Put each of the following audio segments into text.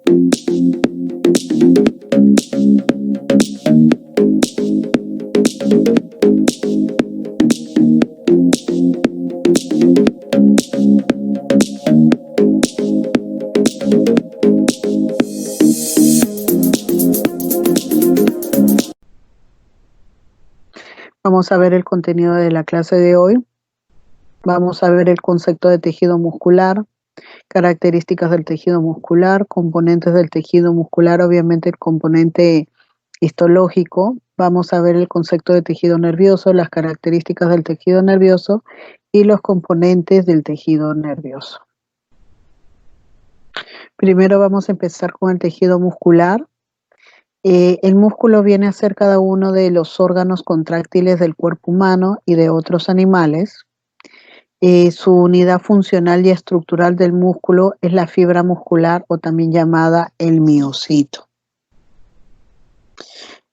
Vamos a ver el contenido de la clase de hoy. Vamos a ver el concepto de tejido muscular, características del tejido muscular, componentes del tejido muscular, obviamente el componente histológico. Vamos a ver el concepto de tejido nervioso, las características del tejido nervioso y los componentes del tejido nervioso. Primero vamos a empezar con el tejido muscular. El músculo viene a ser cada uno de los órganos contráctiles del cuerpo humano y de otros animales. Su unidad funcional y estructural del músculo es la fibra muscular o también llamada el miocito.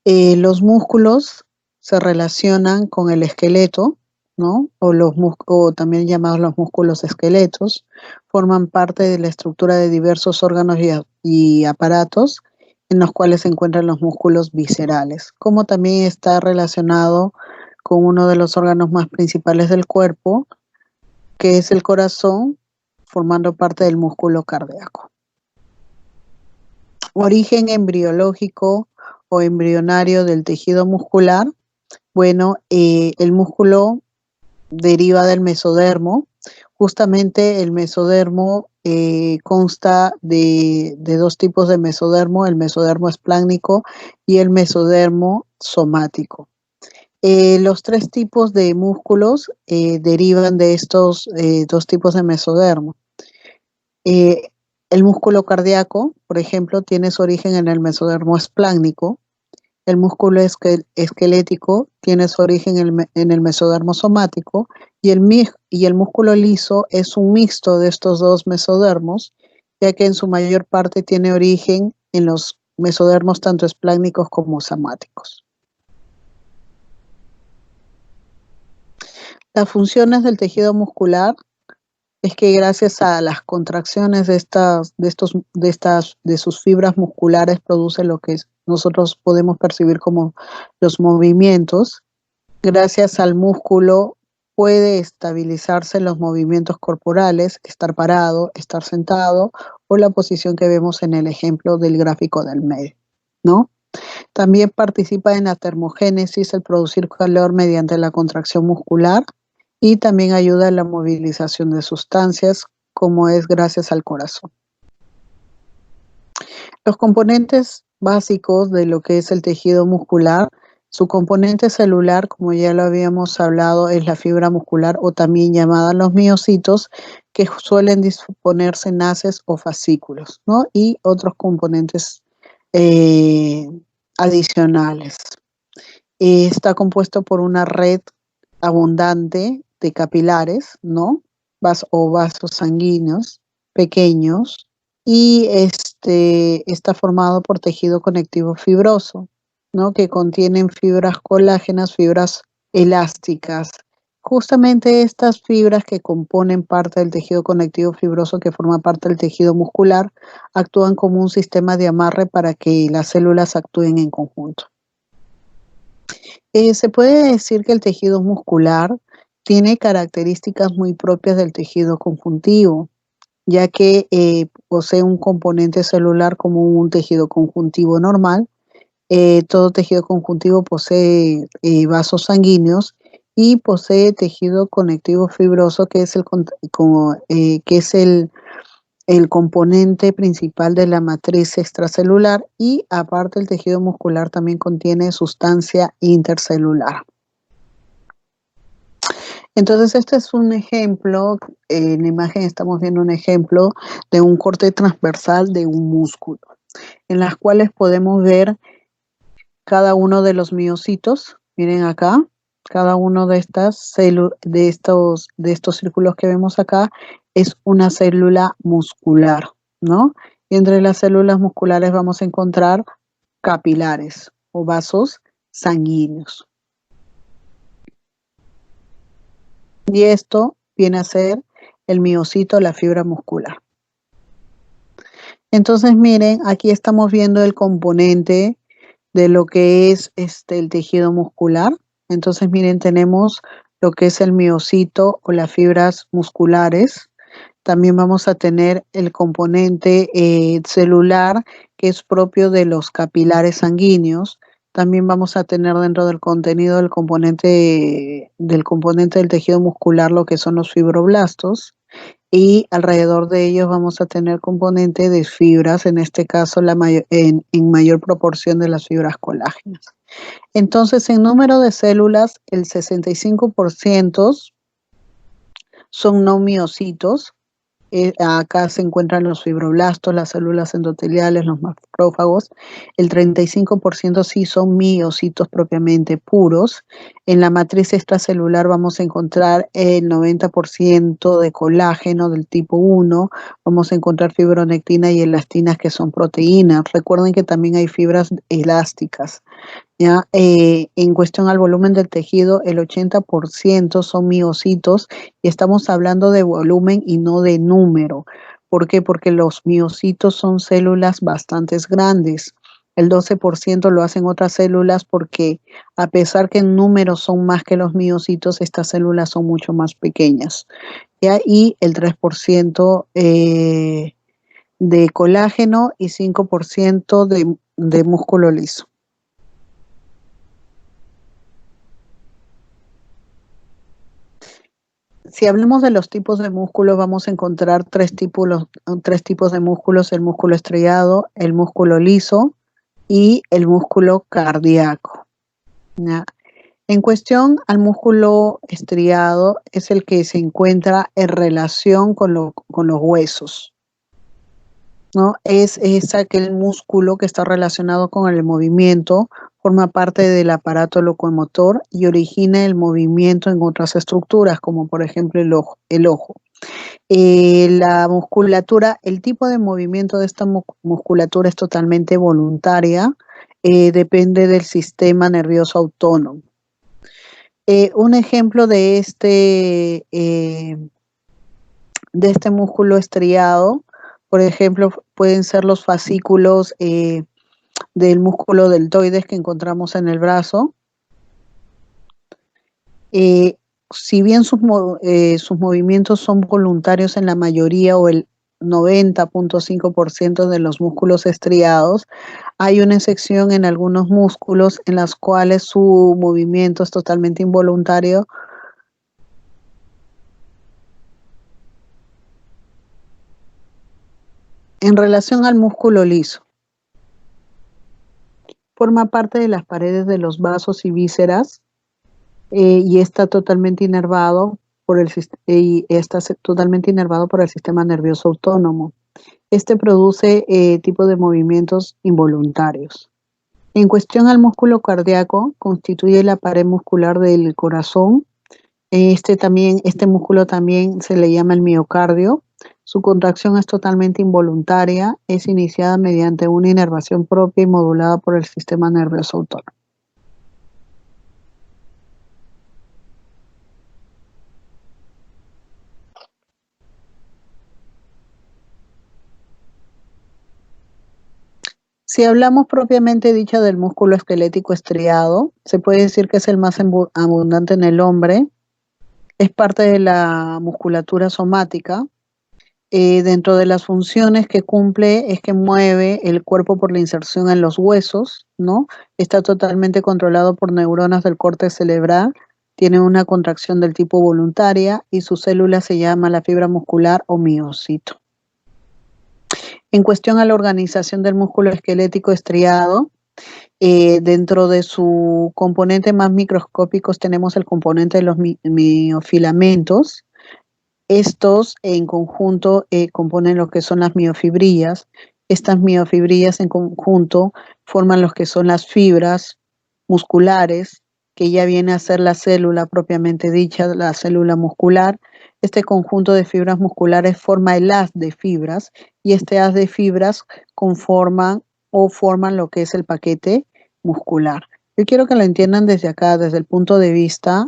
Los músculos se relacionan con el esqueleto, ¿no? O también llamados los músculos esqueletos, forman parte de la estructura de diversos órganos y aparatos en los cuales se encuentran los músculos viscerales, como también está relacionado con uno de los órganos más principales del cuerpo, que es el corazón, formando parte del músculo cardíaco. Origen embriológico o embrionario del tejido muscular. Bueno, el músculo deriva del mesodermo. Justamente el mesodermo consta de dos tipos de mesodermo, el mesodermo esplácnico y el mesodermo somático. Los tres tipos de músculos derivan de estos dos tipos de mesodermo. El músculo cardíaco, por ejemplo, tiene su origen en el mesodermo esplácnico. El músculo esquelético tiene su origen en el mesodermo somático y el músculo liso es un mixto de estos dos mesodermos, ya que en su mayor parte tiene origen en los mesodermos tanto esplácnicos como somáticos. Las funciones del tejido muscular es que gracias a las contracciones de sus fibras musculares produce lo que nosotros podemos percibir como los movimientos. Gracias al músculo puede estabilizarse los movimientos corporales, estar parado, estar sentado o la posición que vemos en el ejemplo del gráfico del medio, ¿no? También participa en la termogénesis, el producir calor mediante la contracción muscular, y también ayuda en la movilización de sustancias, como es gracias al corazón. Los componentes básicos de lo que es el tejido muscular, su componente celular, como ya lo habíamos hablado, es la fibra muscular o también llamada los miocitos, que suelen disponerse en haces o fascículos, ¿no? Y otros componentes adicionales. Está compuesto por una red abundante de capilares, ¿no? Vasos sanguíneos pequeños, y está formado por tejido conectivo fibroso, ¿no? Que contienen fibras colágenas, fibras elásticas. Justamente estas fibras que componen parte del tejido conectivo fibroso que forma parte del tejido muscular actúan como un sistema de amarre para que las células actúen en conjunto. Se puede decir que el tejido muscular tiene características muy propias del tejido conjuntivo, ya que posee un componente celular como un tejido conjuntivo normal. Todo tejido conjuntivo posee vasos sanguíneos y posee tejido conectivo fibroso, que es el componente principal de la matriz extracelular, y aparte el tejido muscular también contiene sustancia intercelular. Entonces este es un ejemplo, en la imagen estamos viendo un ejemplo de un corte transversal de un músculo, en las cuales podemos ver cada uno de los miocitos. Miren acá, cada uno de estos círculos que vemos acá es una célula muscular, ¿no? Y entre las células musculares vamos a encontrar capilares o vasos sanguíneos. Y esto viene a ser el miocito, la fibra muscular. Entonces, miren, aquí estamos viendo el componente de lo que es el tejido muscular. Entonces, miren, tenemos lo que es el miocito o las fibras musculares. También vamos a tener el componente celular, que es propio de los capilares sanguíneos. También vamos a tener dentro del contenido del componente del tejido muscular lo que son los fibroblastos, y alrededor de ellos vamos a tener componente de fibras, en este caso en mayor proporción de las fibras colágenas. Entonces, en número de células, el 65% son no miocitos. Acá se encuentran los fibroblastos, las células endoteliales, los macrófagos. El 35% sí son miocitos propiamente puros. En la matriz extracelular vamos a encontrar el 90% de colágeno del tipo 1. Vamos a encontrar fibronectina y elastinas, que son proteínas. Recuerden que también hay fibras elásticas. ¿Ya? En cuestión al volumen del tejido, el 80% son miocitos, y estamos hablando de volumen y no de número. ¿Por qué? Porque los miocitos son células bastante grandes. El 12% lo hacen otras células, porque a pesar que en número son más que los miocitos, estas células son mucho más pequeñas. ¿Ya? Y el 3% de colágeno y 5% de músculo liso. Si hablamos de los tipos de músculos, vamos a encontrar tres tipos de músculos: el músculo estriado, el músculo liso y el músculo cardíaco. ¿Ya? En cuestión al músculo estriado, es el que se encuentra en relación con los huesos, ¿no? Es aquel músculo que está relacionado con el movimiento, forma parte del aparato locomotor y origina el movimiento en otras estructuras, como por ejemplo el ojo. La musculatura, el tipo de movimiento de esta musculatura es totalmente voluntaria, depende del sistema nervioso autónomo. Un ejemplo de este músculo estriado, por ejemplo, pueden ser los fascículos del músculo deltoides que encontramos en el brazo. Eh, si bien sus movimientos son voluntarios en la mayoría, o el 90.5% de los músculos estriados, hay una excepción en algunos músculos en las cuales su movimiento es totalmente involuntario. En relación al músculo liso, forma parte de las paredes de los vasos y vísceras, y está totalmente inervado por el sistema nervioso autónomo. Este produce tipo de movimientos involuntarios. En cuestión al músculo cardíaco, constituye la pared muscular del corazón. Este músculo también se le llama el miocardio. Su contracción es totalmente involuntaria, es iniciada mediante una inervación propia y modulada por el sistema nervioso autónomo. Si hablamos propiamente dicha del músculo esquelético estriado, se puede decir que es el más abundante en el hombre. Es parte de la musculatura somática. Dentro de las funciones que cumple es que mueve el cuerpo por la inserción en los huesos, ¿no? Está totalmente controlado por neuronas del córtex cerebral, tiene una contracción del tipo voluntaria y su célula se llama la fibra muscular o miocito. En cuestión a la organización del músculo esquelético estriado, dentro de su componente más microscópicos tenemos el componente de los miofilamentos. Estos en conjunto componen lo que son las miofibrillas. Estas miofibrillas en conjunto forman lo que son las fibras musculares, que ya viene a ser la célula propiamente dicha, la célula muscular. Este conjunto de fibras musculares forma el haz de fibras, y este haz de fibras forman lo que es el paquete muscular. Yo quiero que lo entiendan desde acá, desde el punto de vista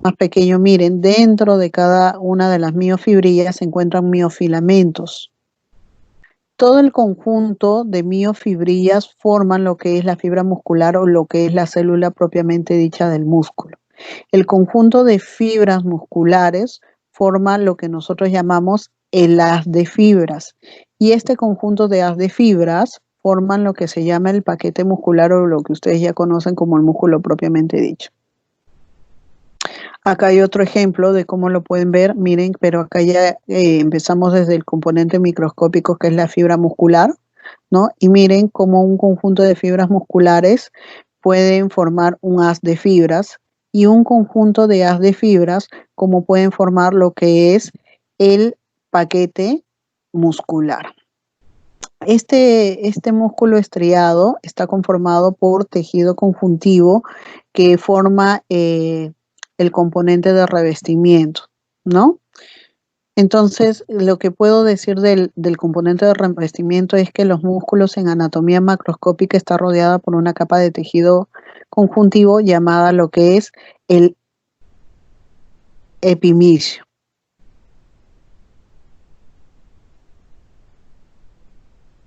más pequeño. Miren, dentro de cada una de las miofibrillas se encuentran miofilamentos. Todo el conjunto de miofibrillas forman lo que es la fibra muscular o lo que es la célula propiamente dicha del músculo. El conjunto de fibras musculares forma lo que nosotros llamamos el haz de fibras. Y este conjunto de haz de fibras forman lo que se llama el paquete muscular o lo que ustedes ya conocen como el músculo propiamente dicho. Acá hay otro ejemplo de cómo lo pueden ver. Miren, pero acá ya empezamos desde el componente microscópico que es la fibra muscular, ¿no? Y miren cómo un conjunto de fibras musculares pueden formar un haz de fibras y un conjunto de haz de fibras como pueden formar lo que es el paquete muscular. Este músculo estriado está conformado por tejido conjuntivo que forma el componente de revestimiento, ¿no? Entonces, lo que puedo decir del componente de revestimiento es que los músculos en anatomía macroscópica está rodeada por una capa de tejido conjuntivo llamada lo que es el epimicio.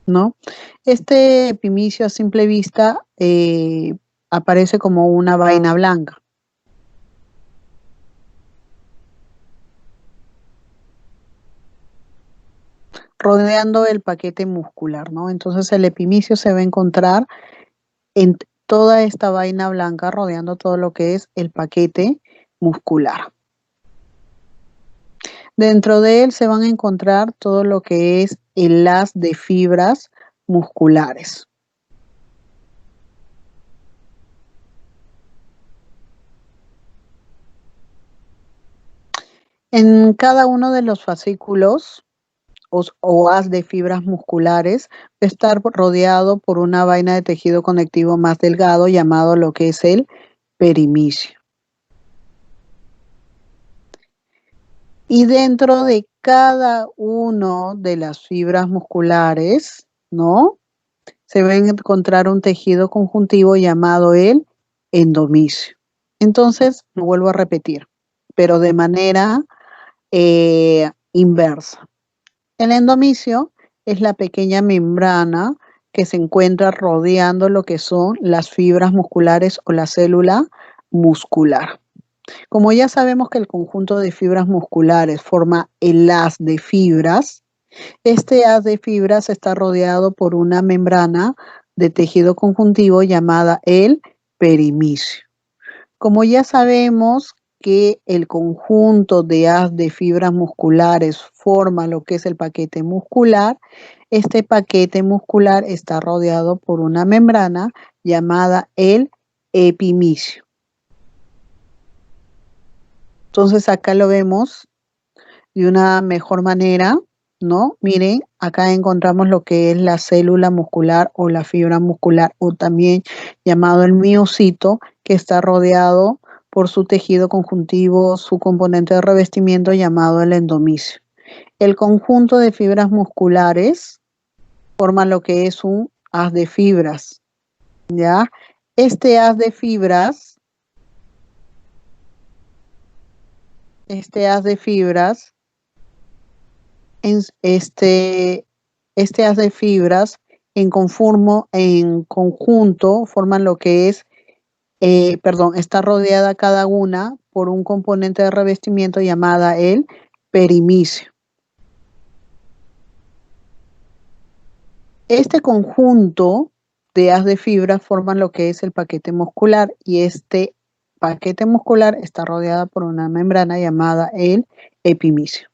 ¿No? Este epimicio a simple vista aparece como una vaina blanca. Rodeando el paquete muscular, ¿no? Entonces el epimicio se va a encontrar en toda esta vaina blanca rodeando todo lo que es el paquete muscular. Dentro de él se van a encontrar todo lo que es el haz de fibras musculares. En cada uno de los fascículos o haz de fibras musculares va a estar rodeado por una vaina de tejido conectivo más delgado llamado lo que es el perimicio. Y dentro de cada uno de las fibras musculares, ¿no? Se va a encontrar un tejido conjuntivo llamado el endomisio. Entonces, lo vuelvo a repetir, pero de manera inversa. El endomisio es la pequeña membrana que se encuentra rodeando lo que son las fibras musculares o la célula muscular. Como ya sabemos que el conjunto de fibras musculares forma el haz de fibras, este haz de fibras está rodeado por una membrana de tejido conjuntivo llamada el perimicio. Como ya sabemos que el conjunto de haz de fibras musculares forma lo que es el paquete muscular, este paquete muscular está rodeado por una membrana llamada el epimicio. Entonces acá lo vemos de una mejor manera, ¿no? Miren, acá encontramos lo que es la célula muscular o la fibra muscular o también llamado el miocito, que está rodeado por su tejido conjuntivo, su componente de revestimiento llamado el endomisio. El conjunto de fibras musculares forma lo que es un haz de fibras, ¿ya? Este haz de fibras, este haz de fibras en conjunto forman lo que es, está rodeada cada una por un componente de revestimiento llamada el perimicio. Este conjunto de haz de fibras forman lo que es el paquete muscular y este paquete muscular está rodeada por una membrana llamada el epimicio.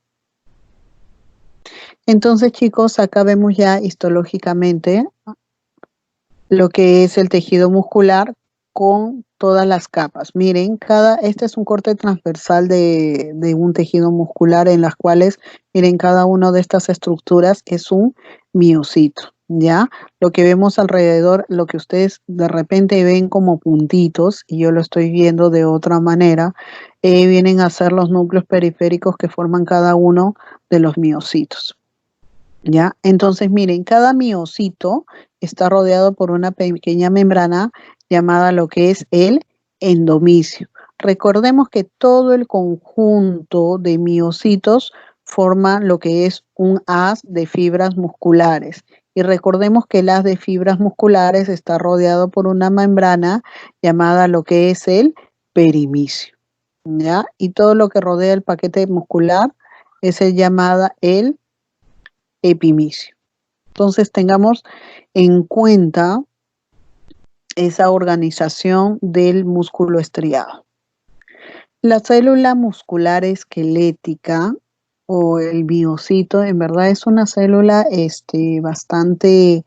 Entonces, chicos, acá vemos ya histológicamente lo que es el tejido muscular con todas las capas. Miren, este es un corte transversal de un tejido muscular en las cuales, miren, cada una de estas estructuras es un miocito, ¿ya? Lo que vemos alrededor, lo que ustedes de repente ven como puntitos, y yo lo estoy viendo de otra manera, vienen a ser los núcleos periféricos que forman cada uno de los miocitos. ¿Ya? Entonces, miren, cada miocito está rodeado por una pequeña membrana llamada lo que es el endomisio. Recordemos que todo el conjunto de miocitos forma lo que es un haz de fibras musculares. Y recordemos que el haz de fibras musculares está rodeado por una membrana llamada lo que es el perimicio, ¿ya? Y todo lo que rodea el paquete muscular es el llamada el epimicio. Entonces tengamos en cuenta esa organización del músculo estriado. La célula muscular esquelética o el miocito en verdad es una célula bastante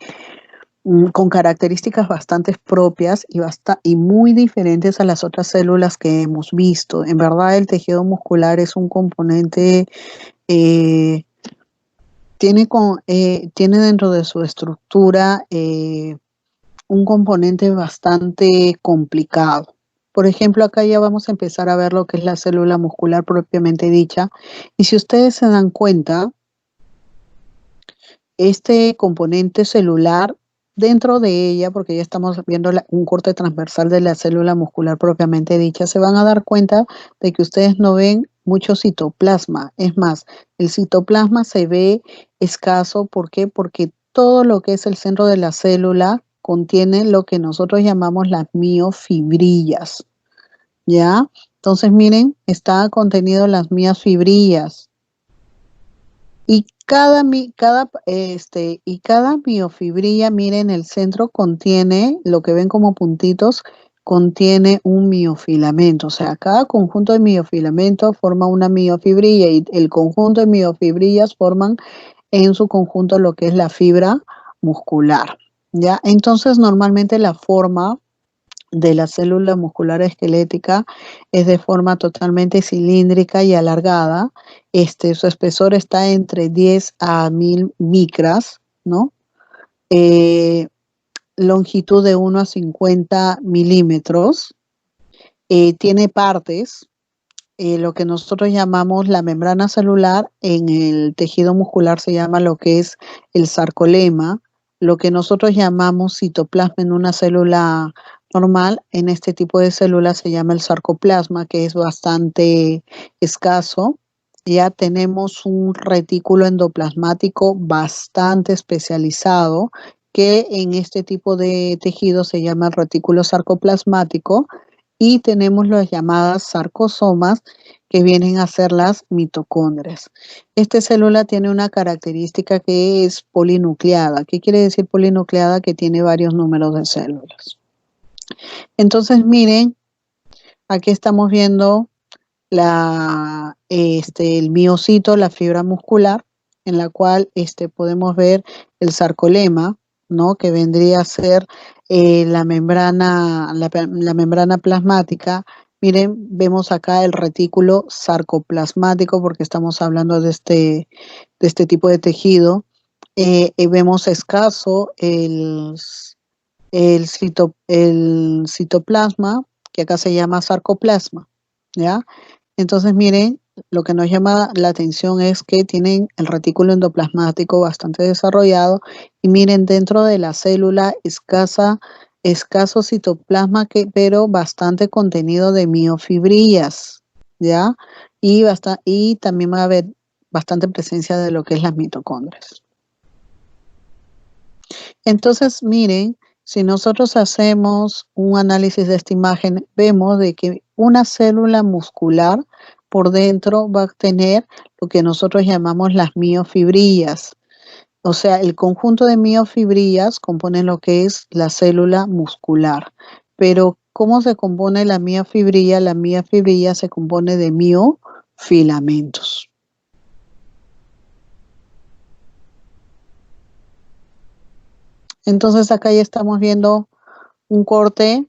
con características bastante propias y muy diferentes a las otras células que hemos visto. En verdad el tejido muscular es un componente, eh, tiene dentro de su estructura un componente bastante complicado. Por ejemplo, acá ya vamos a empezar a ver lo que es la célula muscular propiamente dicha. Y si ustedes se dan cuenta, este componente celular, dentro de ella, porque ya estamos viendo un corte transversal de la célula muscular propiamente dicha, se van a dar cuenta de que ustedes no ven mucho citoplasma. Es más, el citoplasma se ve escaso. ¿Por qué? Porque todo lo que es el centro de la célula contiene lo que nosotros llamamos las miofibrillas, ¿ya? Entonces, miren, está contenido las miofibrillas. Y cada miofibrilla, miren, el centro contiene, lo que ven como puntitos, contiene un miofilamento. O sea, cada conjunto de miofilamento forma una miofibrilla y el conjunto de miofibrillas forman en su conjunto lo que es la fibra muscular. ¿Ya? Entonces, normalmente la forma de la célula muscular esquelética es de forma totalmente cilíndrica y alargada. Su espesor está entre 10 a 1000 micras, ¿no? Eh, Longitud de 1 a 50 milímetros. Tiene partes, lo que nosotros llamamos la membrana celular, en el tejido muscular se llama lo que es el sarcolema, lo que nosotros llamamos citoplasma en una célula normal, en este tipo de células se llama el sarcoplasma, que es bastante escaso. Ya tenemos un retículo endoplasmático bastante especializado, que en este tipo de tejido se llama el retículo sarcoplasmático, y tenemos las llamadas sarcosomas, que vienen a ser las mitocondrias. Esta célula tiene una característica que es polinucleada. ¿Qué quiere decir polinucleada? Que tiene varios números de células. Entonces, miren, aquí estamos viendo el miocito, la fibra muscular, en la cual podemos ver el sarcolema, ¿no? Que vendría a ser la membrana plasmática. Miren, vemos acá el retículo sarcoplasmático porque estamos hablando de este tipo de tejido. Vemos escaso el citoplasma, que acá se llama sarcoplasma, ¿ya? Entonces, miren, lo que nos llama la atención es que tienen el retículo endoplasmático bastante desarrollado y miren, dentro de la célula escaso citoplasma, pero bastante contenido de miofibrillas, ¿ya? Y también va a haber bastante presencia de lo que es las mitocondrias. Entonces, miren, si nosotros hacemos un análisis de esta imagen, vemos de que una célula muscular por dentro va a tener lo que nosotros llamamos las miofibrillas. O sea, el conjunto de miofibrillas compone lo que es la célula muscular. Pero, ¿cómo se compone la miofibrilla? La miofibrilla se compone de miofilamentos. Entonces, acá ya estamos viendo un corte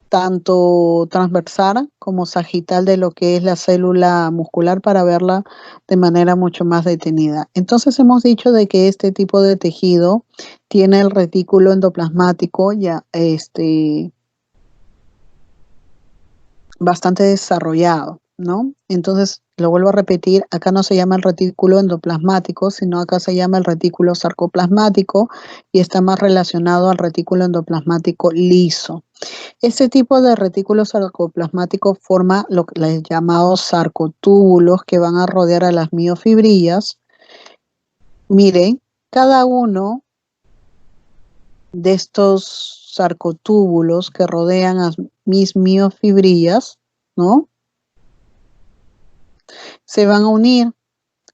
tanto transversal como sagital de lo que es la célula muscular para verla de manera mucho más detenida. Entonces hemos dicho de que este tipo de tejido tiene el retículo endoplasmático ya bastante desarrollado. ¿no? Entonces, lo vuelvo a repetir, acá no se llama el retículo endoplasmático, sino acá se llama el retículo sarcoplasmático y está más relacionado al retículo endoplasmático liso. Este tipo de retículo sarcoplasmático forma lo que les llamados sarcotúbulos que van a rodear a las miofibrillas. Miren, cada uno de estos sarcotúbulos que rodean a mis miofibrillas, ¿no? Se van a unir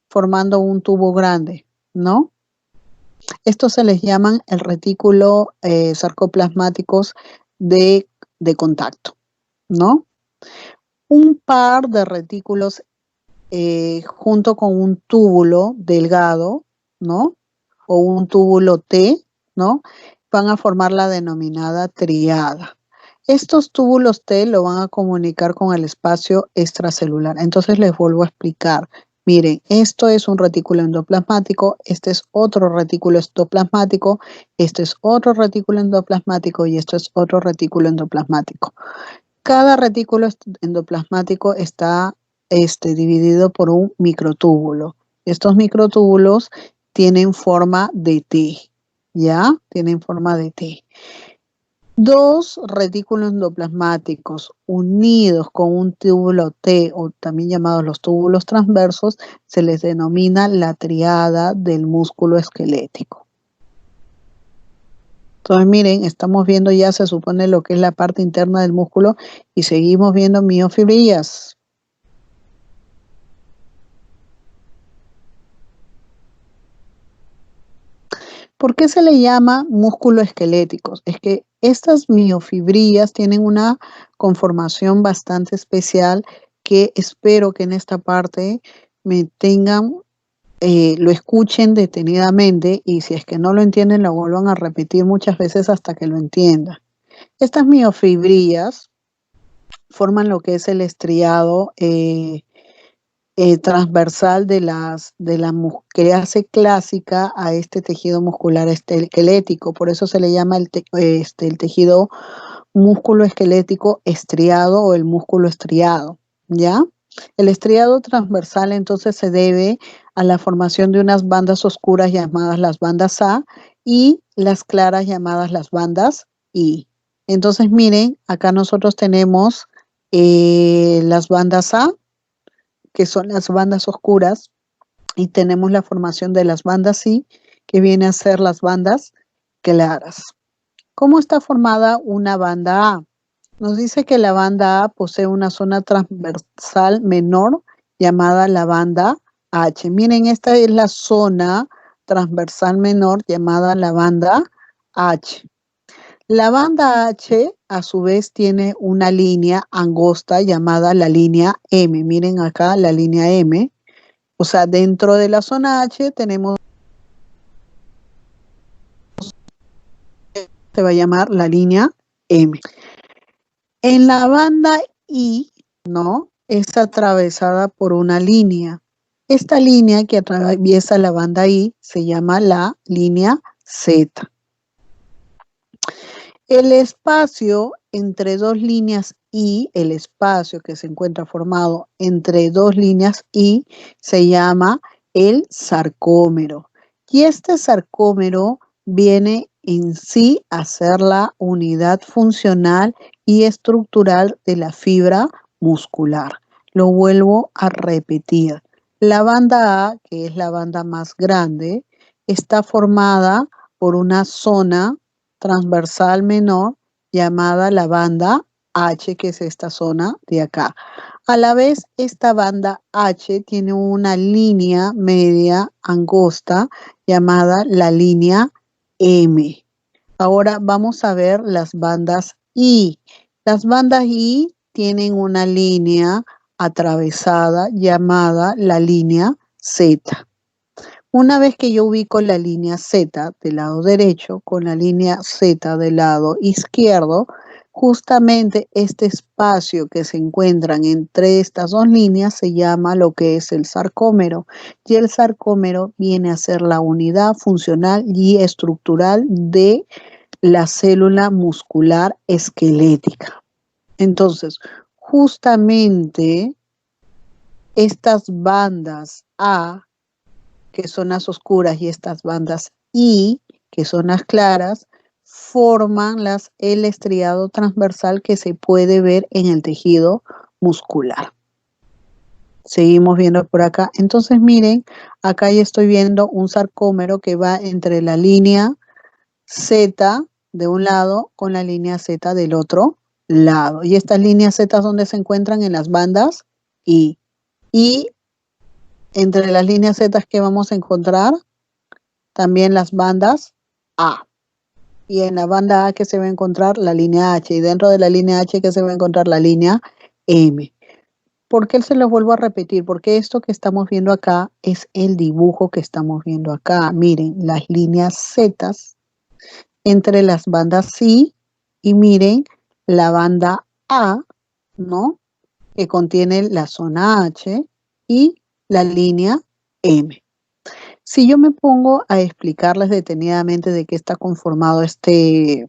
formando un tubo grande, ¿no? Estos se les llaman el retículo sarcoplasmáticos de contacto, ¿no? Un par de retículos junto con un túbulo delgado, ¿no? O un túbulo T, ¿no? Van a formar la denominada triada. Estos túbulos T lo van a comunicar con el espacio extracelular. Entonces les vuelvo a explicar. Miren, esto es un retículo endoplasmático, este es otro retículo endoplasmático, este es otro retículo endoplasmático y esto es otro retículo endoplasmático. Cada retículo endoplasmático está dividido por un microtúbulo. Estos microtúbulos tienen forma de T, ¿ya? Tienen forma de T. Dos retículos endoplasmáticos unidos con un túbulo T, o también llamados los túbulos transversos, se les denomina la triada del músculo esquelético. Entonces, miren, estamos viendo ya, se supone, lo que es la parte interna del músculo y seguimos viendo miofibrillas. ¿Por qué se le llama músculo esqueléticos? Es que estas miofibrillas tienen una conformación bastante especial que espero que en esta parte me tengan, lo escuchen detenidamente y si es que no lo entienden lo vuelvan a repetir muchas veces hasta que lo entiendan. Estas miofibrillas forman lo que es el estriado transversal de que hace clásica a este tejido muscular esquelético. Por eso se le llama el tejido músculo esquelético estriado o el músculo estriado, ¿ya? El estriado transversal entonces se debe a la formación de unas bandas oscuras llamadas las bandas A y las claras llamadas las bandas I. Entonces miren, acá nosotros tenemos las bandas A, que son las bandas oscuras, y tenemos la formación de las bandas I, que viene a ser las bandas claras. ¿Cómo está formada una banda A? Nos dice que la banda A posee una zona transversal menor llamada la banda H. Miren, esta es la zona transversal menor llamada la banda H. La banda H, a su vez, tiene una línea angosta llamada la línea M. Miren acá la línea M. O sea, dentro de la zona H tenemos, se va a llamar la línea M. En la banda I, ¿no? Es atravesada por una línea. Esta línea que atraviesa la banda I se llama la línea Z. El espacio entre dos líneas I, el espacio que se encuentra formado entre dos líneas I, se llama el sarcómero. Y este sarcómero viene en sí a ser la unidad funcional y estructural de la fibra muscular. Lo vuelvo a repetir. La banda A, que es la banda más grande, está formada por una zona transversal menor llamada la banda H, que es esta zona de acá. A la vez, esta banda H tiene una línea media angosta llamada la línea M. Ahora vamos a ver las bandas I. Las bandas I tienen una línea atravesada llamada la línea Z. Una vez que yo ubico la línea Z del lado derecho con la línea Z del lado izquierdo, justamente este espacio que se encuentran entre estas dos líneas se llama lo que es el sarcómero. Y el sarcómero viene a ser la unidad funcional y estructural de la célula muscular esquelética. Entonces, justamente Estas bandas A, que son las oscuras, y estas bandas I, que son las claras, forman el estriado transversal que se puede ver en el tejido muscular. Seguimos viendo por acá. Entonces, miren, acá ya estoy viendo un sarcómero que va entre la línea Z de un lado con la línea Z del otro lado. Y estas líneas Z donde se encuentran en las bandas I. Y entre las líneas Z que vamos a encontrar también las bandas A. Y en la banda A que se va a encontrar la línea H. Y dentro de la línea H que se va a encontrar la línea M. ¿Por qué se los vuelvo a repetir? Porque esto que estamos viendo acá es el dibujo que estamos viendo acá. Miren, las líneas Z entre las bandas C y miren la banda A, ¿no? Que contiene la zona H y la línea M. Si yo me pongo a explicarles detenidamente de qué está conformado este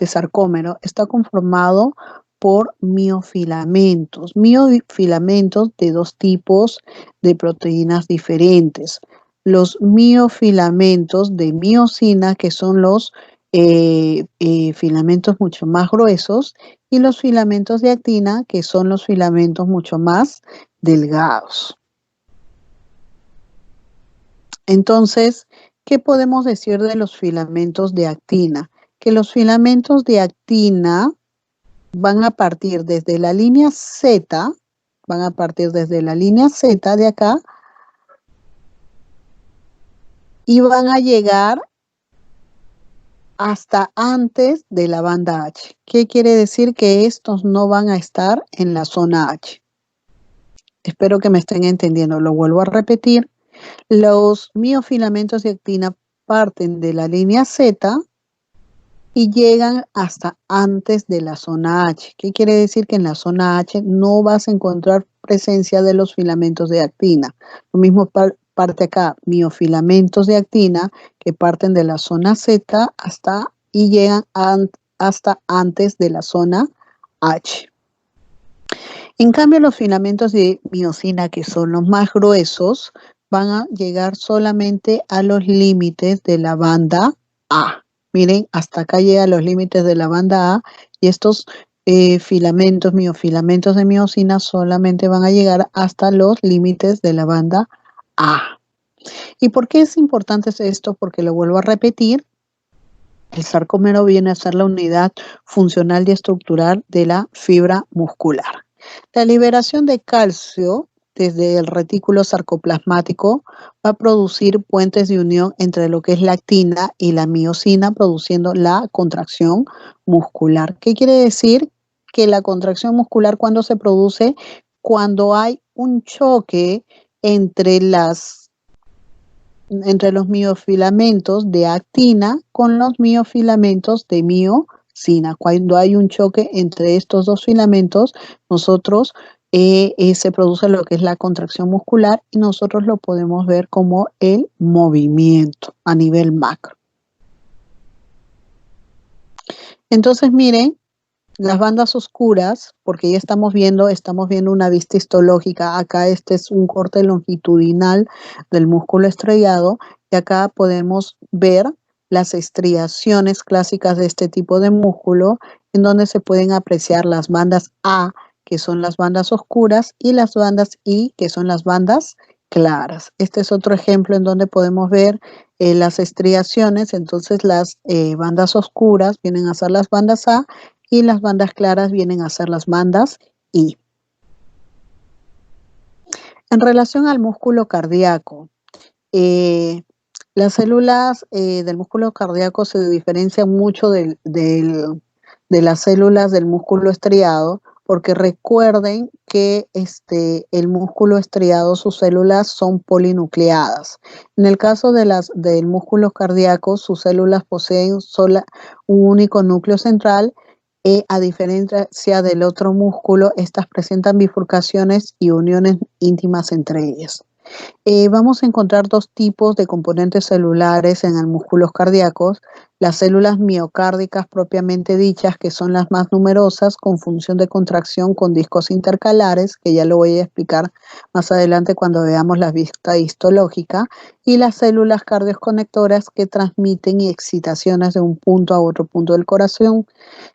sarcómero, está conformado por miofilamentos de dos tipos de proteínas diferentes. Los miofilamentos de miosina, que son los filamentos mucho más gruesos, y los filamentos de actina, que son los filamentos mucho más delgados. Entonces, ¿qué podemos decir de los filamentos de actina? Que los filamentos de actina van a partir desde la línea Z, de acá, y van a llegar hasta antes de la banda H. ¿Qué quiere decir? Que estos no van a estar en la zona H. Espero que me estén entendiendo. Lo vuelvo a repetir. Los miofilamentos de actina parten de la línea Z y llegan hasta antes de la zona H. ¿Qué quiere decir? Que en la zona H no vas a encontrar presencia de los filamentos de actina. Lo mismo parte acá, miofilamentos de actina que parten de la zona Z y llegan hasta antes de la zona H. En cambio, los filamentos de miosina, que son los más gruesos, van a llegar solamente a los límites de la banda A. Miren, hasta acá llegan los límites de la banda A y estos miofilamentos de miosina solamente van a llegar hasta los límites de la banda A. ¿Y por qué es importante esto? Porque lo vuelvo a repetir, el sarcómero viene a ser la unidad funcional y estructural de la fibra muscular. La liberación de calcio desde el retículo sarcoplasmático va a producir puentes de unión entre lo que es la actina y la miosina, produciendo la contracción muscular. ¿Qué quiere decir? Que la contracción muscular, ¿cuándo se produce? Cuando hay un choque entre los miofilamentos de actina con los miofilamentos de miosina. Cuando hay un choque entre estos dos filamentos, nosotros se produce lo que es la contracción muscular y nosotros lo podemos ver como el movimiento a nivel macro. Entonces, miren, las bandas oscuras, porque ya estamos viendo una vista histológica. Acá este es un corte longitudinal del músculo estriado y acá podemos ver las estriaciones clásicas de este tipo de músculo, en donde se pueden apreciar las bandas A, que son las bandas oscuras, y las bandas I, que son las bandas claras. Este es otro ejemplo en donde podemos ver las estriaciones. Entonces las bandas oscuras vienen a ser las bandas A y las bandas claras vienen a ser las bandas I. En relación al músculo cardíaco, las células del músculo cardíaco se diferencian mucho de las células del músculo estriado, porque recuerden que el músculo estriado, sus células son polinucleadas. En el caso del músculo cardíaco, sus células poseen un único núcleo central. A diferencia del otro músculo, estas presentan bifurcaciones y uniones íntimas entre ellas. Vamos a encontrar dos tipos de componentes celulares en el músculo cardíaco. Las células miocárdicas propiamente dichas, que son las más numerosas, con función de contracción con discos intercalares, que ya lo voy a explicar más adelante cuando veamos la vista histológica, y las células cardioconectoras que transmiten excitaciones de un punto a otro punto del corazón.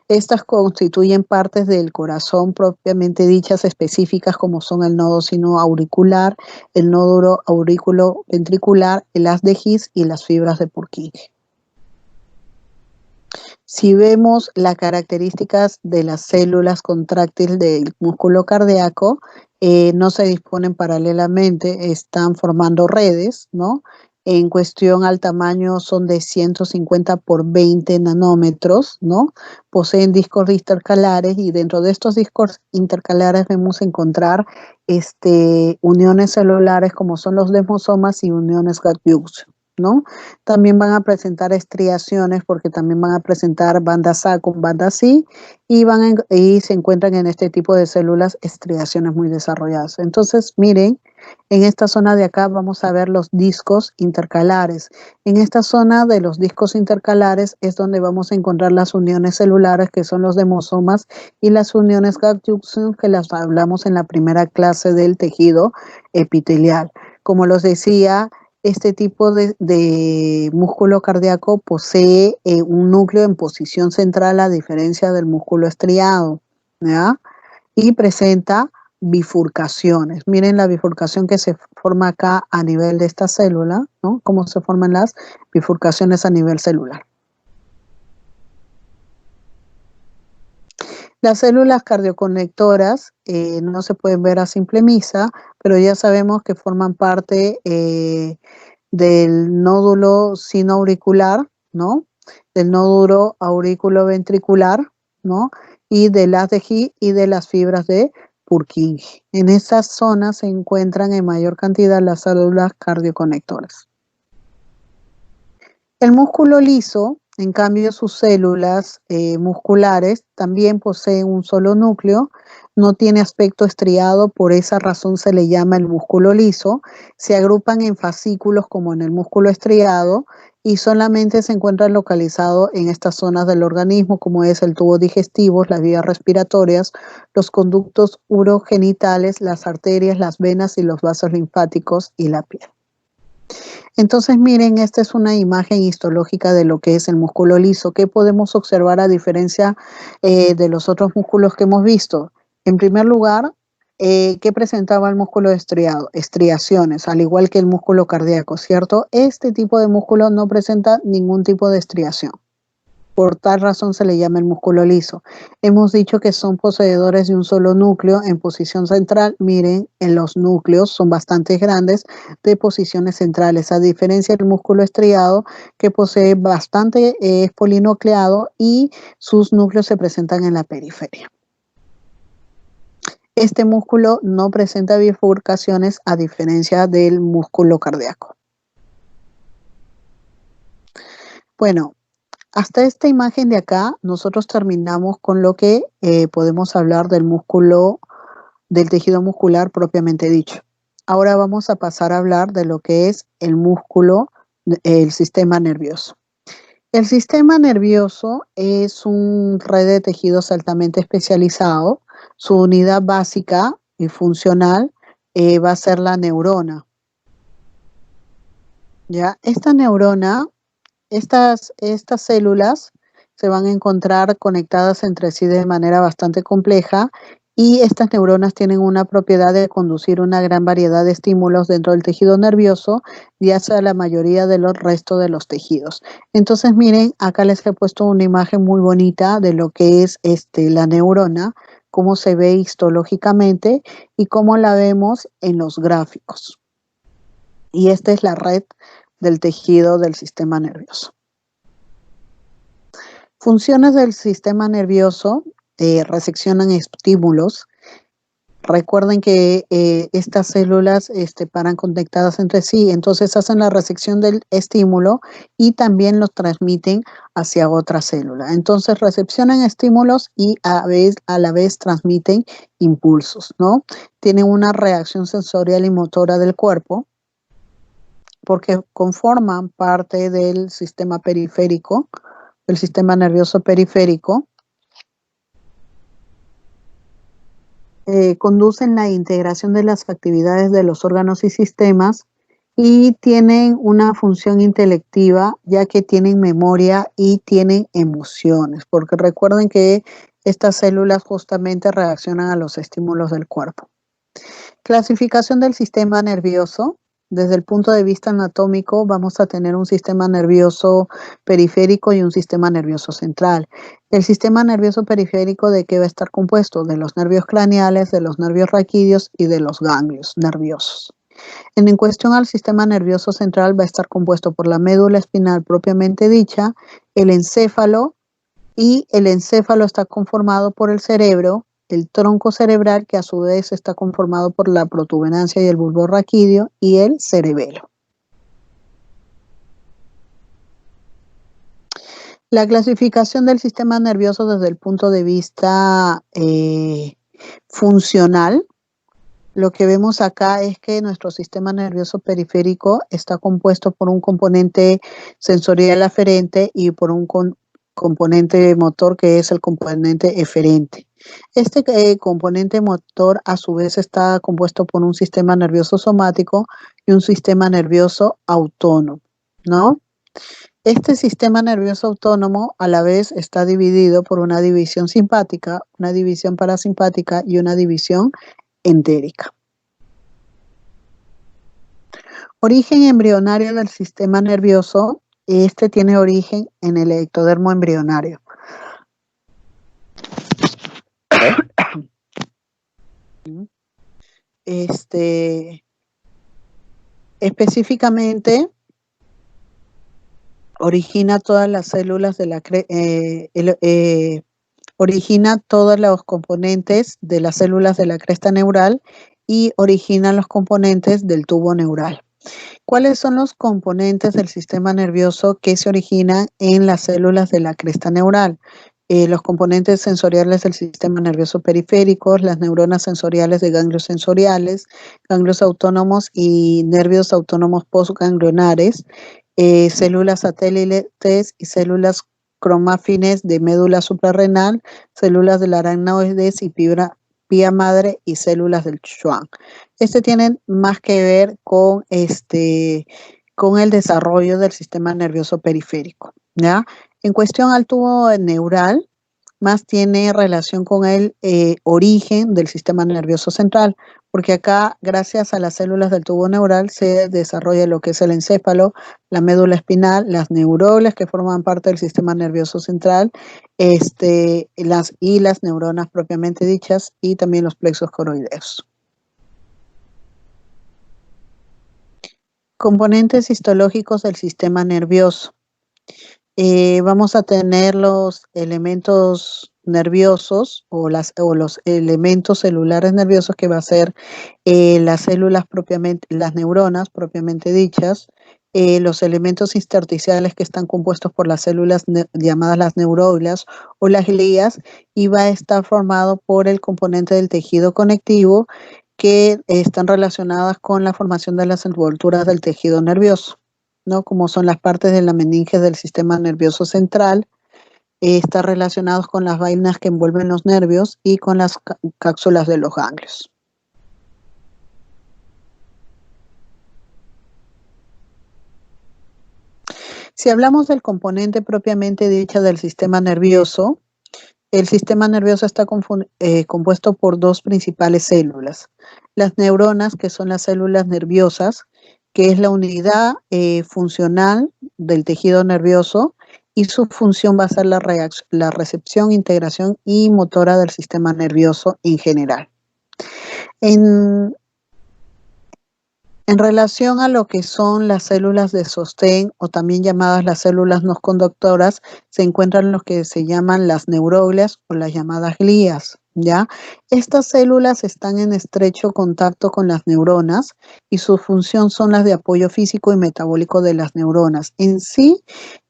Estas constituyen partes del corazón propiamente dichas específicas como son el nodo sinoauricular, el nódulo auriculoventricular, el haz de His y las fibras de Purkinje. Si vemos las características de las células contráctiles del músculo cardíaco, no se disponen paralelamente, están formando redes, ¿no? En cuestión al tamaño son de 150 por 20 nanómetros, ¿no? Poseen discos intercalares y dentro de estos discos intercalares vemos encontrar uniones celulares como son los desmosomas y uniones Gatjunction, ¿no? También van a presentar estriaciones porque también van a presentar bandas A con bandas C y se encuentran en este tipo de células estriaciones muy desarrolladas. Entonces, miren, en esta zona de acá vamos a ver los discos intercalares. En esta zona de los discos intercalares es donde vamos a encontrar las uniones celulares que son los demosomas y las uniones Gatjunction que las hablamos en la primera clase del tejido epitelial. Como los decía, este tipo de músculo cardíaco posee un núcleo en posición central a diferencia del músculo estriado, ¿ya? Y presenta bifurcaciones. Miren la bifurcación que se forma acá a nivel de esta célula, ¿no? Cómo se forman las bifurcaciones a nivel celular. Las células cardioconectoras no se pueden ver a simple vista, pero ya sabemos que forman parte del nódulo sinoauricular, ¿no? Del nódulo auriculoventricular, ¿no? Y del haz de His y de las fibras de Purkinje. En esas zonas se encuentran en mayor cantidad las células cardioconectoras. El músculo liso, en cambio, sus células musculares también poseen un solo núcleo, no tiene aspecto estriado, por esa razón se le llama el músculo liso. Se agrupan en fascículos como en el músculo estriado y solamente se encuentran localizados en estas zonas del organismo, como es el tubo digestivo, las vías respiratorias, los conductos urogenitales, las arterias, las venas y los vasos linfáticos y la piel. Entonces, miren, esta es una imagen histológica de lo que es el músculo liso. ¿Qué podemos observar a diferencia de los otros músculos que hemos visto? En primer lugar, ¿qué presentaba el músculo estriado? Estriaciones, al igual que el músculo cardíaco, ¿cierto? Este tipo de músculo no presenta ningún tipo de estriación. Por tal razón se le llama el músculo liso. Hemos dicho que son poseedores de un solo núcleo en posición central. Miren, en los núcleos son bastante grandes de posiciones centrales, a diferencia del músculo estriado que posee bastante polinucleado y sus núcleos se presentan en la periferia. Este músculo no presenta bifurcaciones a diferencia del músculo cardíaco. Bueno, hasta esta imagen de acá, nosotros terminamos con lo que podemos hablar del músculo, del tejido muscular propiamente dicho. Ahora vamos a pasar a hablar de lo que es el músculo, el sistema nervioso. El sistema nervioso es un red de tejidos altamente especializado. Su unidad básica y funcional va a ser la neurona. ¿Ya? Esta neurona, estas células se van a encontrar conectadas entre sí de manera bastante compleja y estas neuronas tienen una propiedad de conducir una gran variedad de estímulos dentro del tejido nervioso y hacia la mayoría de los restos de los tejidos. Entonces, miren, acá les he puesto una imagen muy bonita de lo que es la neurona, cómo se ve histológicamente y cómo la vemos en los gráficos. Y esta es la red del tejido del sistema nervioso. Funciones del sistema nervioso, recepcionan estímulos. Recuerden que estas células paran conectadas entre sí, entonces hacen la recepción del estímulo y también los transmiten hacia otra célula. Entonces recepcionan estímulos y a la vez transmiten impulsos, ¿no? Tienen una reacción sensorial y motora del cuerpo porque conforman parte del sistema periférico, el sistema nervioso periférico, conducen la integración de las actividades de los órganos y sistemas y tienen una función intelectiva, ya que tienen memoria y tienen emociones, porque recuerden que estas células justamente reaccionan a los estímulos del cuerpo. Clasificación del sistema nervioso. Desde el punto de vista anatómico, vamos a tener un sistema nervioso periférico y un sistema nervioso central. El sistema nervioso periférico, ¿de qué va a estar compuesto? De los nervios craneales, de los nervios raquídeos y de los ganglios nerviosos. En cuestión al sistema nervioso central, va a estar compuesto por la médula espinal propiamente dicha, el encéfalo, y el encéfalo está conformado por el cerebro, el tronco cerebral, que a su vez está conformado por la protuberancia y el bulbo raquídeo, y el cerebelo. La clasificación del sistema nervioso desde el punto de vista funcional, lo que vemos acá es que nuestro sistema nervioso periférico está compuesto por un componente sensorial aferente y por un componente motor, que es el componente eferente. Este componente motor a su vez está compuesto por un sistema nervioso somático y un sistema nervioso autónomo, ¿no? Este sistema nervioso autónomo a la vez está dividido por una división simpática, una división parasimpática y una división entérica. Origen embrionario del sistema nervioso. Este tiene origen en el ectodermo embrionario. Específicamente origina todas las células de la origina todos los componentes de las células de la cresta neural y origina los componentes del tubo neural. ¿Cuáles son los componentes del sistema nervioso que se originan en las células de la cresta neural? Los componentes sensoriales del sistema nervioso periférico, las neuronas sensoriales de ganglios sensoriales, ganglios autónomos y nervios autónomos postganglionares, células satélites y células cromáfines de médula suprarrenal, células del aracnoides y pía madre y células del Schwann. Tienen más que ver con el desarrollo del sistema nervioso periférico, ¿ya? En cuestión al tubo neural, más tiene relación con el origen del sistema nervioso central, porque acá, gracias a las células del tubo neural, se desarrolla lo que es el encéfalo, la médula espinal, las neuronas que forman parte del sistema nervioso central, las neuronas propiamente dichas, y también los plexos coroideos. Componentes histológicos del sistema nervioso. Vamos a tener los elementos nerviosos o los elementos celulares nerviosos, que va a ser las células propiamente, las neuronas propiamente dichas, los elementos intersticiales que están compuestos por las células llamadas las neuronas o las glías, y va a estar formado por el componente del tejido conectivo, que están relacionadas con la formación de las envolturas del tejido nervioso, ¿no? Como son las partes de la meninge del sistema nervioso central, está relacionados con las vainas que envuelven los nervios y con las cápsulas de los ganglios. Si hablamos del componente propiamente dicho del sistema nervioso, el sistema nervioso está compuesto por dos principales células. Las neuronas, que son las células nerviosas, que es la unidad funcional del tejido nervioso, y su función va a ser la recepción, integración y motora del sistema nervioso en general. En relación a lo que son las células de sostén, o también llamadas las células no conductoras, se encuentran lo que se llaman las neuroglias o las llamadas glías, ¿ya? Estas células están en estrecho contacto con las neuronas y su función son las de apoyo físico y metabólico de las neuronas. En sí,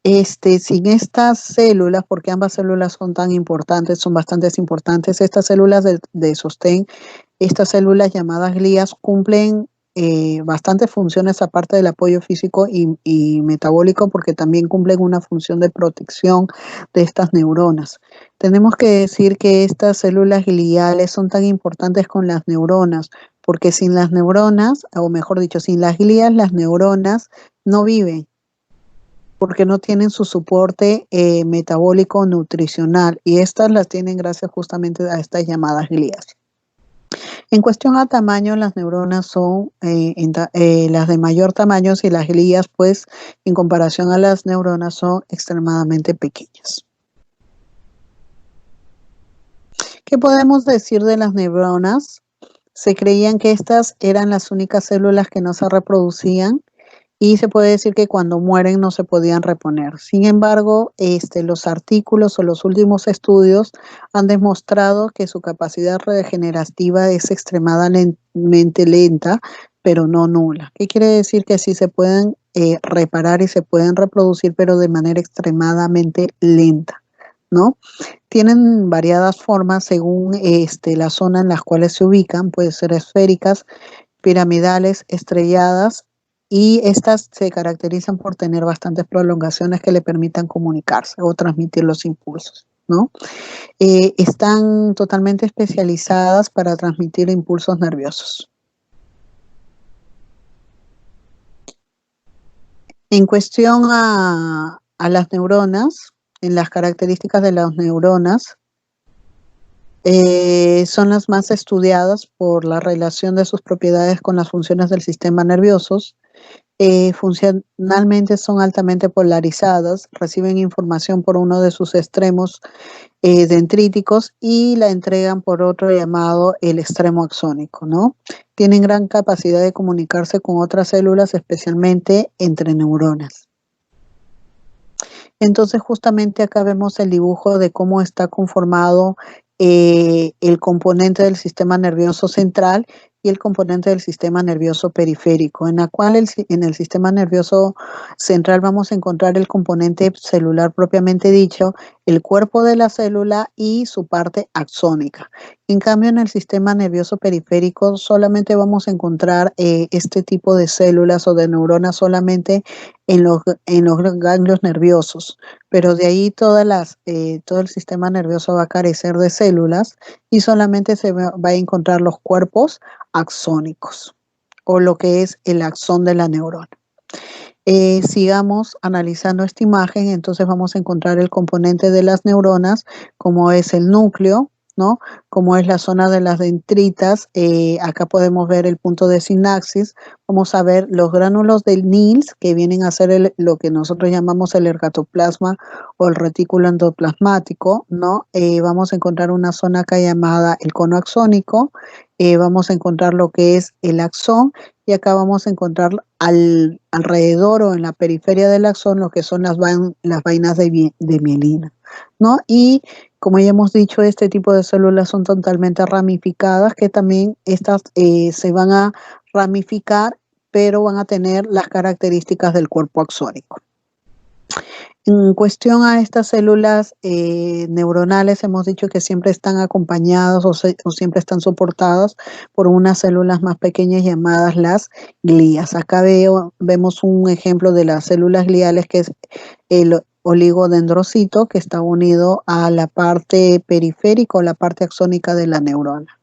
sin estas células, porque ambas células son tan importantes, son bastante importantes, estas células de sostén, estas células llamadas glías cumplen bastantes funciones aparte del apoyo físico y metabólico, porque también cumplen una función de protección de estas neuronas. Tenemos que decir que estas células gliales son tan importantes con las neuronas, porque sin las neuronas, o mejor dicho, sin las glías, las neuronas no viven, porque no tienen su soporte metabólico nutricional, y estas las tienen gracias justamente a estas llamadas glías. En cuestión a tamaño, las neuronas son las de mayor tamaño, y las glías, pues, en comparación a las neuronas, son extremadamente pequeñas. ¿Qué podemos decir de las neuronas? Se creían que estas eran las únicas células que no se reproducían, y se puede decir que cuando mueren no se podían reponer. Sin embargo, los artículos o los últimos estudios han demostrado que su capacidad regenerativa es extremadamente lenta, pero no nula. ¿Qué quiere decir? Que sí se pueden reparar y se pueden reproducir, pero de manera extremadamente lenta, ¿no? Tienen variadas formas según la zona en las cuales se ubican. Puede ser esféricas, piramidales, estrelladas, y estas se caracterizan por tener bastantes prolongaciones que le permitan comunicarse o transmitir los impulsos, ¿no? Están totalmente especializadas para transmitir impulsos nerviosos. En cuestión a las neuronas, en las características de las neuronas, son las más estudiadas por la relación de sus propiedades con las funciones del sistema nervioso. Funcionalmente son altamente polarizadas, reciben información por uno de sus extremos dendríticos y la entregan por otro llamado el extremo axónico, ¿no? Tienen gran capacidad de comunicarse con otras células, especialmente entre neuronas. Entonces, justamente acá vemos el dibujo de cómo está conformado el componente del sistema nervioso central y el componente del sistema nervioso periférico, en la cual en el sistema nervioso central vamos a encontrar el componente celular propiamente dicho, el cuerpo de la célula y su parte axónica. En cambio, en el sistema nervioso periférico solamente vamos a encontrar este tipo de células o de neuronas solamente en los ganglios nerviosos, pero de ahí todo el sistema nervioso va a carecer de células y solamente se va a encontrar los cuerpos axónicos, o lo que es el axón de la neurona. Sigamos analizando esta imagen. Entonces vamos a encontrar el componente de las neuronas, como es el núcleo, ¿no? Como es la zona de las dendritas. Acá podemos ver el punto de sinapsis. Vamos a ver los gránulos del Nils, que vienen a ser lo que nosotros llamamos el ergatoplasma o el retículo endoplasmático, ¿no? Vamos a encontrar una zona acá llamada el cono axónico. Vamos a encontrar lo que es el axón, y acá vamos a encontrar alrededor o en la periferia del axón lo que son las vainas de mielina, ¿no? Y como ya hemos dicho, este tipo de células son totalmente ramificadas, que también estas se van a ramificar, pero van a tener las características del cuerpo axónico. En cuestión a estas células neuronales, hemos dicho que siempre están acompañadas o siempre están soportadas por unas células más pequeñas llamadas las glías. Acá vemos un ejemplo de las células gliales, que es el oligodendrocito, que está unido a la parte periférica o la parte axónica de la neurona.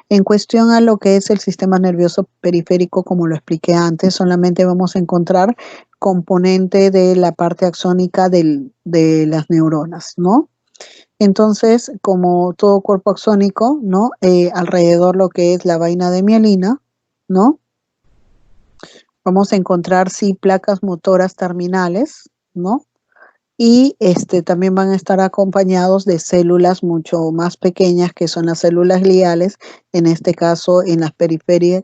En cuestión a lo que es el sistema nervioso periférico, como lo expliqué antes, solamente vamos a encontrar componente de la parte axónica de las neuronas, ¿no? Entonces, como todo cuerpo axónico, ¿no? Alrededor lo que es la vaina de mielina, ¿no? Vamos a encontrar, sí, placas motoras terminales, ¿no? Y también van a estar acompañados de células mucho más pequeñas, que son las células gliales. En este caso, en la periferia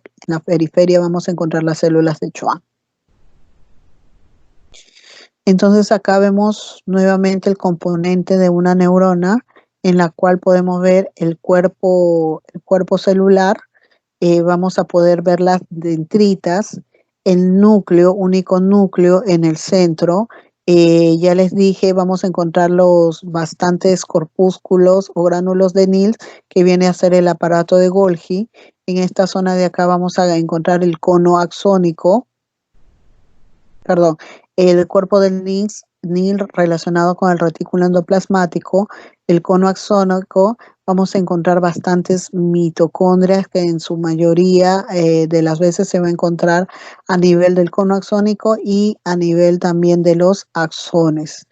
vamos a encontrar las células de Schwann. Entonces acá vemos nuevamente el componente de una neurona, en la cual podemos ver el cuerpo celular. Vamos a poder ver las dendritas, el núcleo, único núcleo en el centro. Ya les dije, vamos a encontrar los bastantes corpúsculos o gránulos de Nils, que viene a ser el aparato de Golgi. En esta zona de acá vamos a encontrar el cono axónico, perdón, el cuerpo del NIL relacionado con el retículo endoplasmático, el cono axónico. Vamos a encontrar bastantes mitocondrias que en su mayoría de las veces se va a encontrar a nivel del cono axónico y a nivel también de los axones.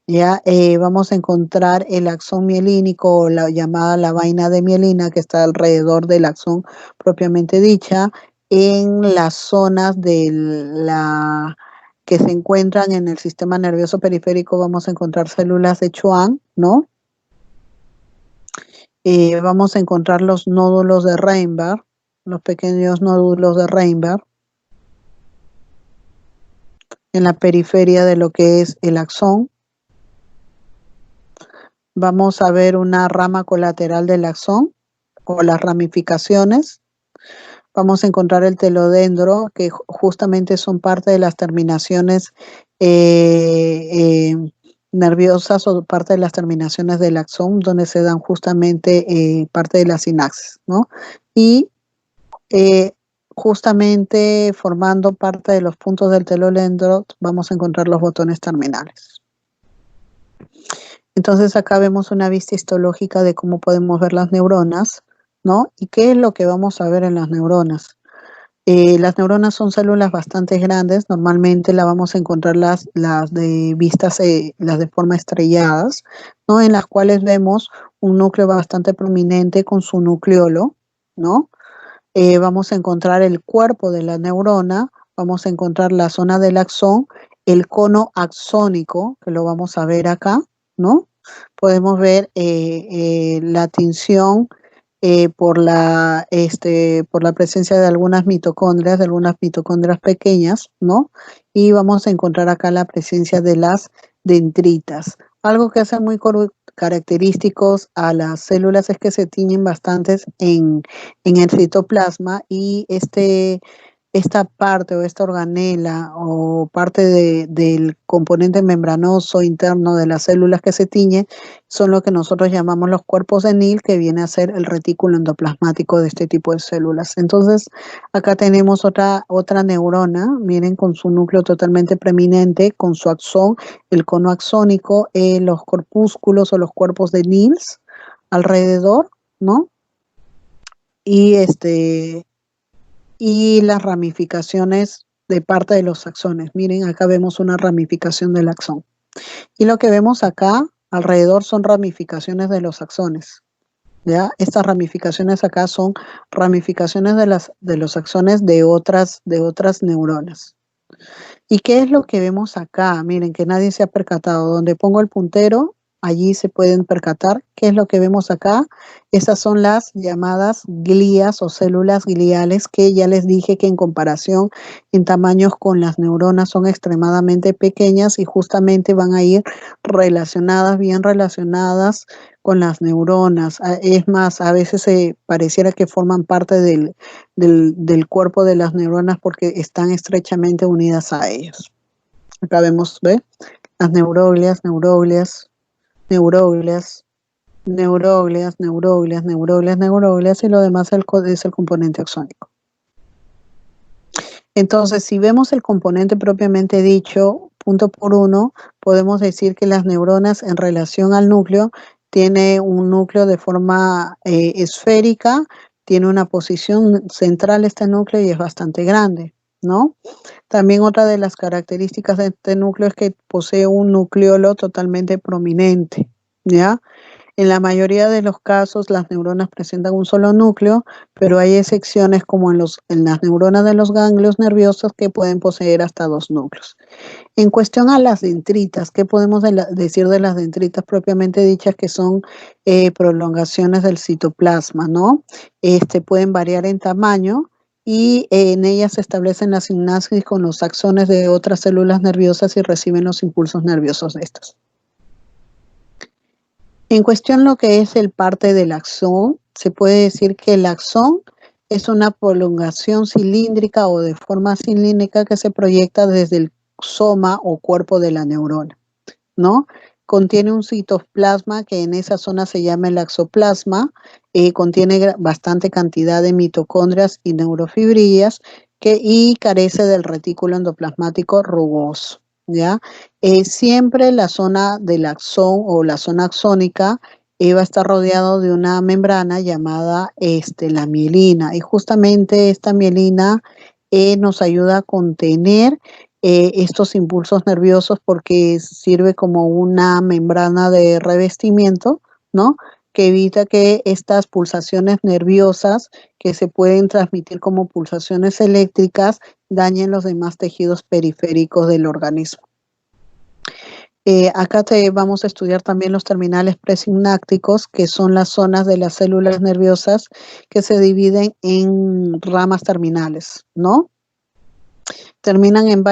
Ya vamos a encontrar el axón mielínico o la llamada la vaina de mielina que está alrededor del axón propiamente dicha en las zonas de la que se encuentran en el sistema nervioso periférico. Vamos a encontrar células de Schwann, ¿no? Vamos a encontrar los nódulos de Reinberg, los pequeños nódulos de Reinberg en la periferia de lo que es el axón. Vamos a ver una rama colateral del axón o las ramificaciones. Vamos a encontrar el telodendro, que justamente son parte de las terminaciones nerviosas o parte de las terminaciones del axón, donde se dan justamente parte de la sinapsis, ¿no? Y justamente formando parte de los puntos del telodendro vamos a encontrar los botones terminales. Entonces acá vemos una vista histológica de cómo podemos ver las neuronas, ¿no? ¿Y qué es lo que vamos a ver en las neuronas? Las neuronas son células bastante grandes, normalmente las vamos a encontrar las de vistas, las de forma estrelladas, ¿no? En las cuales vemos un núcleo bastante prominente con su nucleolo, ¿no? Vamos a encontrar el cuerpo de la neurona, vamos a encontrar la zona del axón, el cono axónico, que lo vamos a ver acá, ¿no? Podemos ver la tinción por la presencia de algunas mitocondrias pequeñas, ¿no? Y vamos a encontrar acá la presencia de las dendritas. Algo que hace muy característicos a las células es que se tiñen bastantes en el citoplasma y esta parte o esta organela o parte del componente membranoso interno de las células que se tiñe son lo que nosotros llamamos los cuerpos de Nil, que viene a ser el retículo endoplasmático de este tipo de células. Entonces, acá tenemos otra neurona, miren, con su núcleo totalmente preeminente, con su axón, el cono axónico, los corpúsculos o los cuerpos de Nil alrededor, ¿no? Y las ramificaciones de parte de los axones. Miren, acá vemos una ramificación del axón. Y lo que vemos acá alrededor son ramificaciones de los axones. ¿Ya? Estas ramificaciones acá son ramificaciones de los axones de otras neuronas. ¿Y qué es lo que vemos acá? Miren, que nadie se ha percatado. Donde pongo el puntero, allí se pueden percatar. ¿Qué es lo que vemos acá? Esas son las llamadas glías o células gliales, que ya les dije que en comparación en tamaños con las neuronas son extremadamente pequeñas y justamente van a ir relacionadas, bien relacionadas con las neuronas. Es más, a veces pareciera que forman parte del cuerpo de las neuronas porque están estrechamente unidas a ellos. Acá vemos, ¿ve? Las neuroglias, neuroglias, neuroglias, neuroglias, neuroglias, neuroglias, neuroglias y lo demás es el componente axónico. Entonces, si vemos el componente propiamente dicho, punto por uno, podemos decir que las neuronas en relación al núcleo tiene un núcleo de forma esférica, tiene una posición central este núcleo y es bastante grande, ¿no? También otra de las características de este núcleo es que posee un nucleolo totalmente prominente, ¿ya? En la mayoría de los casos las neuronas presentan un solo núcleo, pero hay excepciones como en las neuronas de los ganglios nerviosos que pueden poseer hasta dos núcleos. En cuestión a las dendritas, ¿qué podemos decir de las dendritas propiamente dichas? Que son prolongaciones del citoplasma, ¿no? Pueden variar en tamaño y en ellas se establecen las sinapsis con los axones de otras células nerviosas y reciben los impulsos nerviosos de estos. En cuestión lo que es el parte del axón, se puede decir que el axón es una prolongación cilíndrica o de forma cilíndrica que se proyecta desde el soma o cuerpo de la neurona, ¿no? contiene un citoplasma que en esa zona se llama el axoplasma, contiene bastante cantidad de mitocondrias y neurofibrillas y carece del retículo endoplasmático rugoso, ¿ya? Siempre la zona del axón o la zona axónica va a estar rodeado de una membrana llamada la mielina, y justamente esta mielina nos ayuda a contener estos impulsos nerviosos porque sirve como una membrana de revestimiento, ¿no? Que evita que estas pulsaciones nerviosas que se pueden transmitir como pulsaciones eléctricas dañen los demás tejidos periféricos del organismo. Acá te vamos a estudiar también los terminales presinápticos, que son las zonas de las células nerviosas que se dividen en ramas terminales, ¿no? Terminan en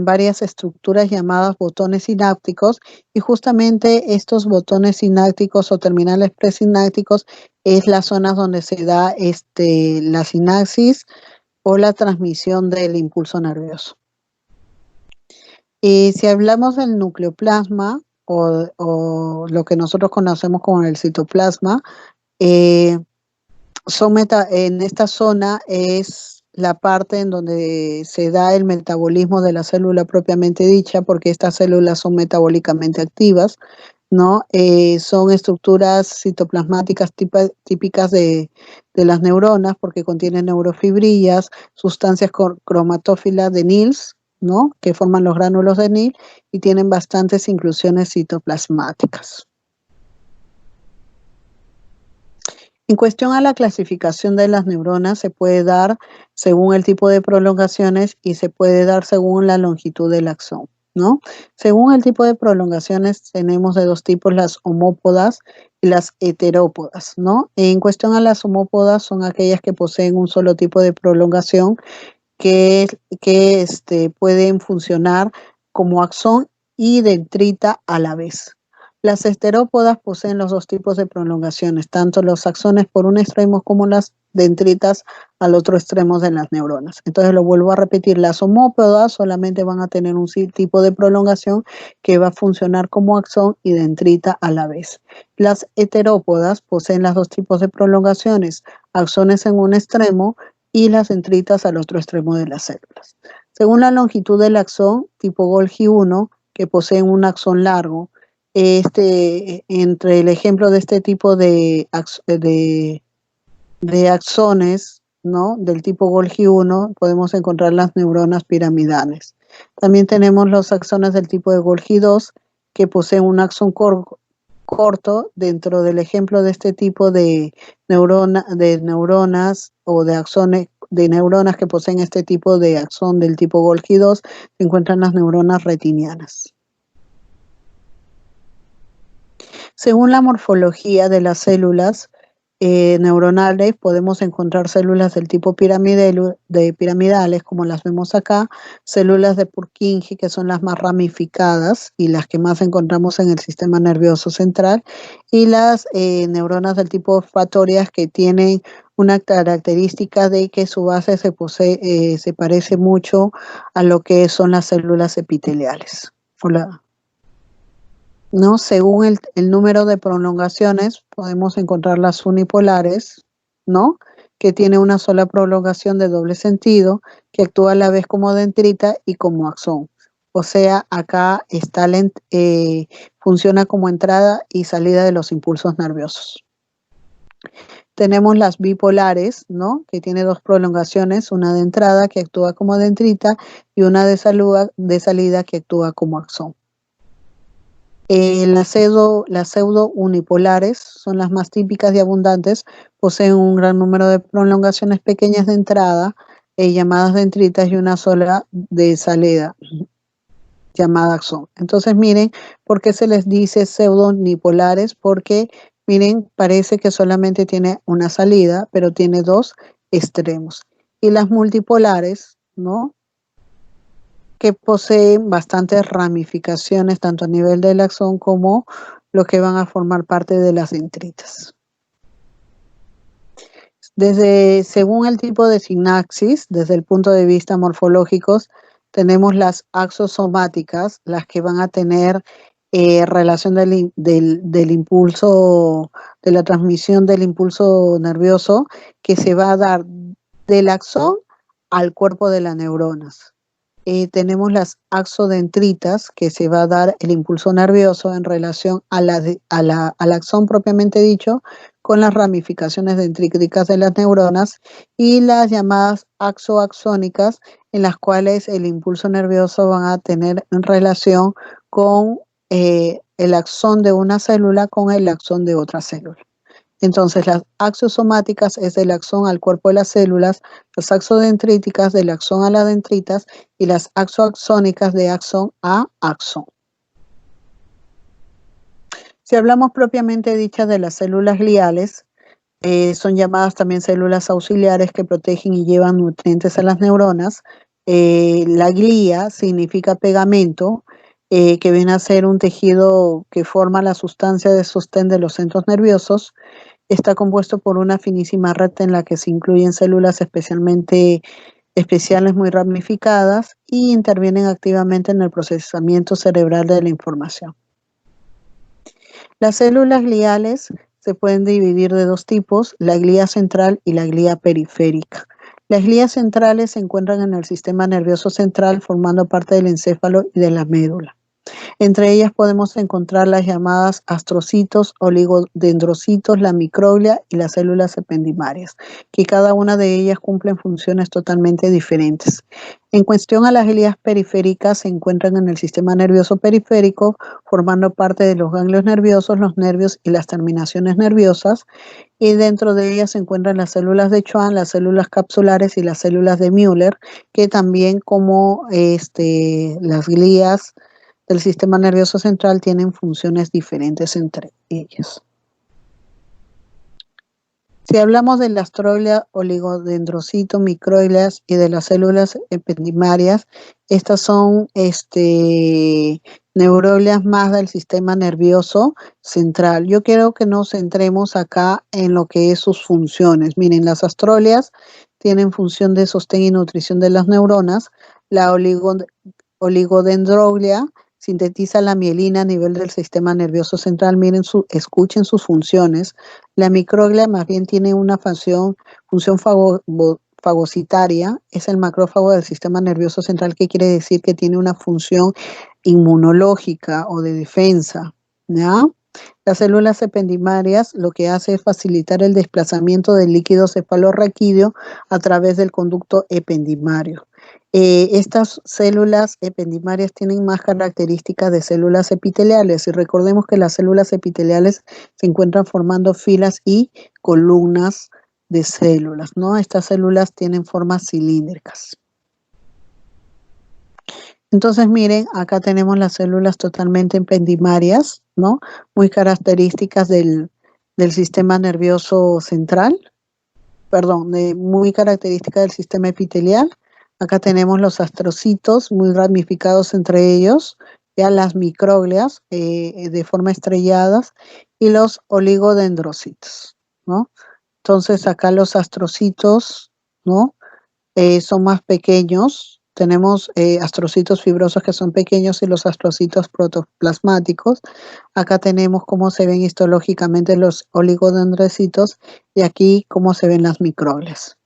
varias estructuras llamadas botones sinápticos, y justamente estos botones sinápticos o terminales presinápticos es la zona donde se da la sinapsis o la transmisión del impulso nervioso. Si hablamos del nucleoplasma o lo que nosotros conocemos como el citoplasma, en esta zona es la parte en donde se da el metabolismo de la célula propiamente dicha, porque estas células son metabólicamente activas, ¿no? Son estructuras citoplasmáticas típicas de las neuronas, porque contienen neurofibrillas, sustancias cromatófilas de Nils, ¿no? Que forman los gránulos de Nil, y tienen bastantes inclusiones citoplasmáticas. En cuestión a la clasificación de las neuronas, se puede dar según el tipo de prolongaciones y se puede dar según la longitud del axón, ¿no? Según el tipo de prolongaciones, tenemos de dos tipos, las homópodas y las heterópodas, ¿no? En cuestión a las homópodas, son aquellas que poseen un solo tipo de prolongación que pueden funcionar como axón y dendrita a la vez. Las esterópodas poseen los dos tipos de prolongaciones, tanto los axones por un extremo como las dendritas al otro extremo de las neuronas. Entonces lo vuelvo a repetir, las homópodas solamente van a tener un tipo de prolongación que va a funcionar como axón y dendrita a la vez. Las heterópodas poseen los dos tipos de prolongaciones, axones en un extremo y las dendritas al otro extremo de las células. Según la longitud del axón, tipo Golgi 1, que posee un axón largo, entre el ejemplo de este tipo de axones, ¿no? Del tipo Golgi 1, podemos encontrar las neuronas piramidales. También tenemos los axones del tipo de Golgi 2, que poseen un axón corto. Dentro del ejemplo de este tipo de neuronas o de axones, de neuronas que poseen este tipo de axón del tipo Golgi 2, se encuentran las neuronas retinianas. Según la morfología de las células neuronales, podemos encontrar células del tipo piramidales, como las vemos acá, células de Purkinje, que son las más ramificadas y las que más encontramos en el sistema nervioso central, y las neuronas del tipo olfatorias, que tienen una característica de que su base se parece mucho a lo que son las células epiteliales. ¿No? Según el número de prolongaciones, podemos encontrar las unipolares, ¿no? Que tiene una sola prolongación de doble sentido, que actúa a la vez como dendrita y como axón. O sea, acá funciona como entrada y salida de los impulsos nerviosos. Tenemos las bipolares, ¿no? Que tiene dos prolongaciones, una de entrada que actúa como dendrita y una de salida que actúa como axón. Las pseudo unipolares son las más típicas y abundantes, poseen un gran número de prolongaciones pequeñas de entrada, llamadas dendritas, y una sola de salida, llamada axón. Entonces miren, ¿por qué se les dice pseudo unipolares? Porque miren, parece que solamente tiene una salida, pero tiene dos extremos. Y las multipolares, ¿no? Que poseen bastantes ramificaciones, tanto a nivel del axón como lo que van a formar parte de las dendritas. Según el tipo de sinapsis, desde el punto de vista morfológico, tenemos las axosomáticas, las que van a tener relación del impulso, de la transmisión del impulso nervioso que se va a dar del axón al cuerpo de las neuronas. Tenemos las axodendritas, que se va a dar el impulso nervioso en relación al axón propiamente dicho, con las ramificaciones dendríticas de las neuronas, y las llamadas axoaxónicas, en las cuales el impulso nervioso va a tener en relación con el axón de una célula con el axón de otra célula. Entonces, las axosomáticas es del axón al cuerpo de las células, las axodendríticas del axón a las dendritas y las axoaxónicas de axón a axón. Si hablamos propiamente dichas de las células gliales, son llamadas también células auxiliares que protegen y llevan nutrientes a las neuronas. La glía significa pegamento, que viene a ser un tejido que forma la sustancia de sostén de los centros nerviosos. Está compuesto por una finísima red en la que se incluyen células especiales muy ramificadas y intervienen activamente en el procesamiento cerebral de la información. Las células gliales se pueden dividir de dos tipos, la glía central y la glía periférica. Las glías centrales se encuentran en el sistema nervioso central, formando parte del encéfalo y de la médula. Entre ellas podemos encontrar las llamadas astrocitos, oligodendrocitos, la microglia y las células ependimarias, que cada una de ellas cumplen funciones totalmente diferentes. En cuestión a las glías periféricas, se encuentran en el sistema nervioso periférico, formando parte de los ganglios nerviosos, los nervios y las terminaciones nerviosas, y dentro de ellas se encuentran las células de Schwann, las células capsulares y las células de Müller, que también como las glías del sistema nervioso central tienen funciones diferentes entre ellas. Si hablamos de la astroglia, oligodendrocito, microglias y de las células ependimarias, estas son neuroglias más del sistema nervioso central. Yo quiero que nos centremos acá en lo que es sus funciones. Miren, las astroglias tienen función de sostén y nutrición de las neuronas. La oligodendroglia sintetiza la mielina a nivel del sistema nervioso central. Miren, escuchen sus funciones. La microglia más bien tiene una función fagocitaria, es el macrófago del sistema nervioso central, que quiere decir que tiene una función inmunológica o de defensa, ¿ya? Las células ependimarias lo que hace es facilitar el desplazamiento del líquido cefalorraquídeo a través del conducto ependimario. Estas células ependimarias tienen más características de células epiteliales, y recordemos que las células epiteliales se encuentran formando filas y columnas de células, ¿no? Estas células tienen formas cilíndricas. Entonces, miren, acá tenemos las células totalmente ependimarias, ¿no? Muy características del sistema nervioso central, muy características del sistema epitelial. Acá tenemos los astrocitos muy ramificados entre ellos, ya las microglias de forma estrelladas y los oligodendrocitos, ¿no? Entonces acá los astrocitos, ¿no? Son más pequeños. Tenemos astrocitos fibrosos que son pequeños y los astrocitos protoplasmáticos. Acá tenemos cómo se ven histológicamente los oligodendrocitos y aquí cómo se ven las microglias.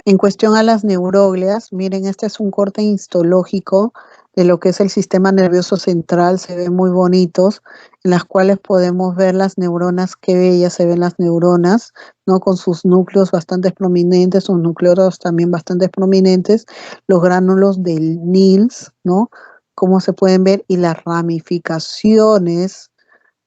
En cuestión a las neuroglias, miren, este es un corte histológico de lo que es el sistema nervioso central. Se ven muy bonitos, en las cuales podemos ver las neuronas. Qué bellas se ven las neuronas, ¿no? Con sus núcleos bastante prominentes, sus nucleolos también bastante prominentes, los gránulos del Nils, ¿no? Como se pueden ver, y las ramificaciones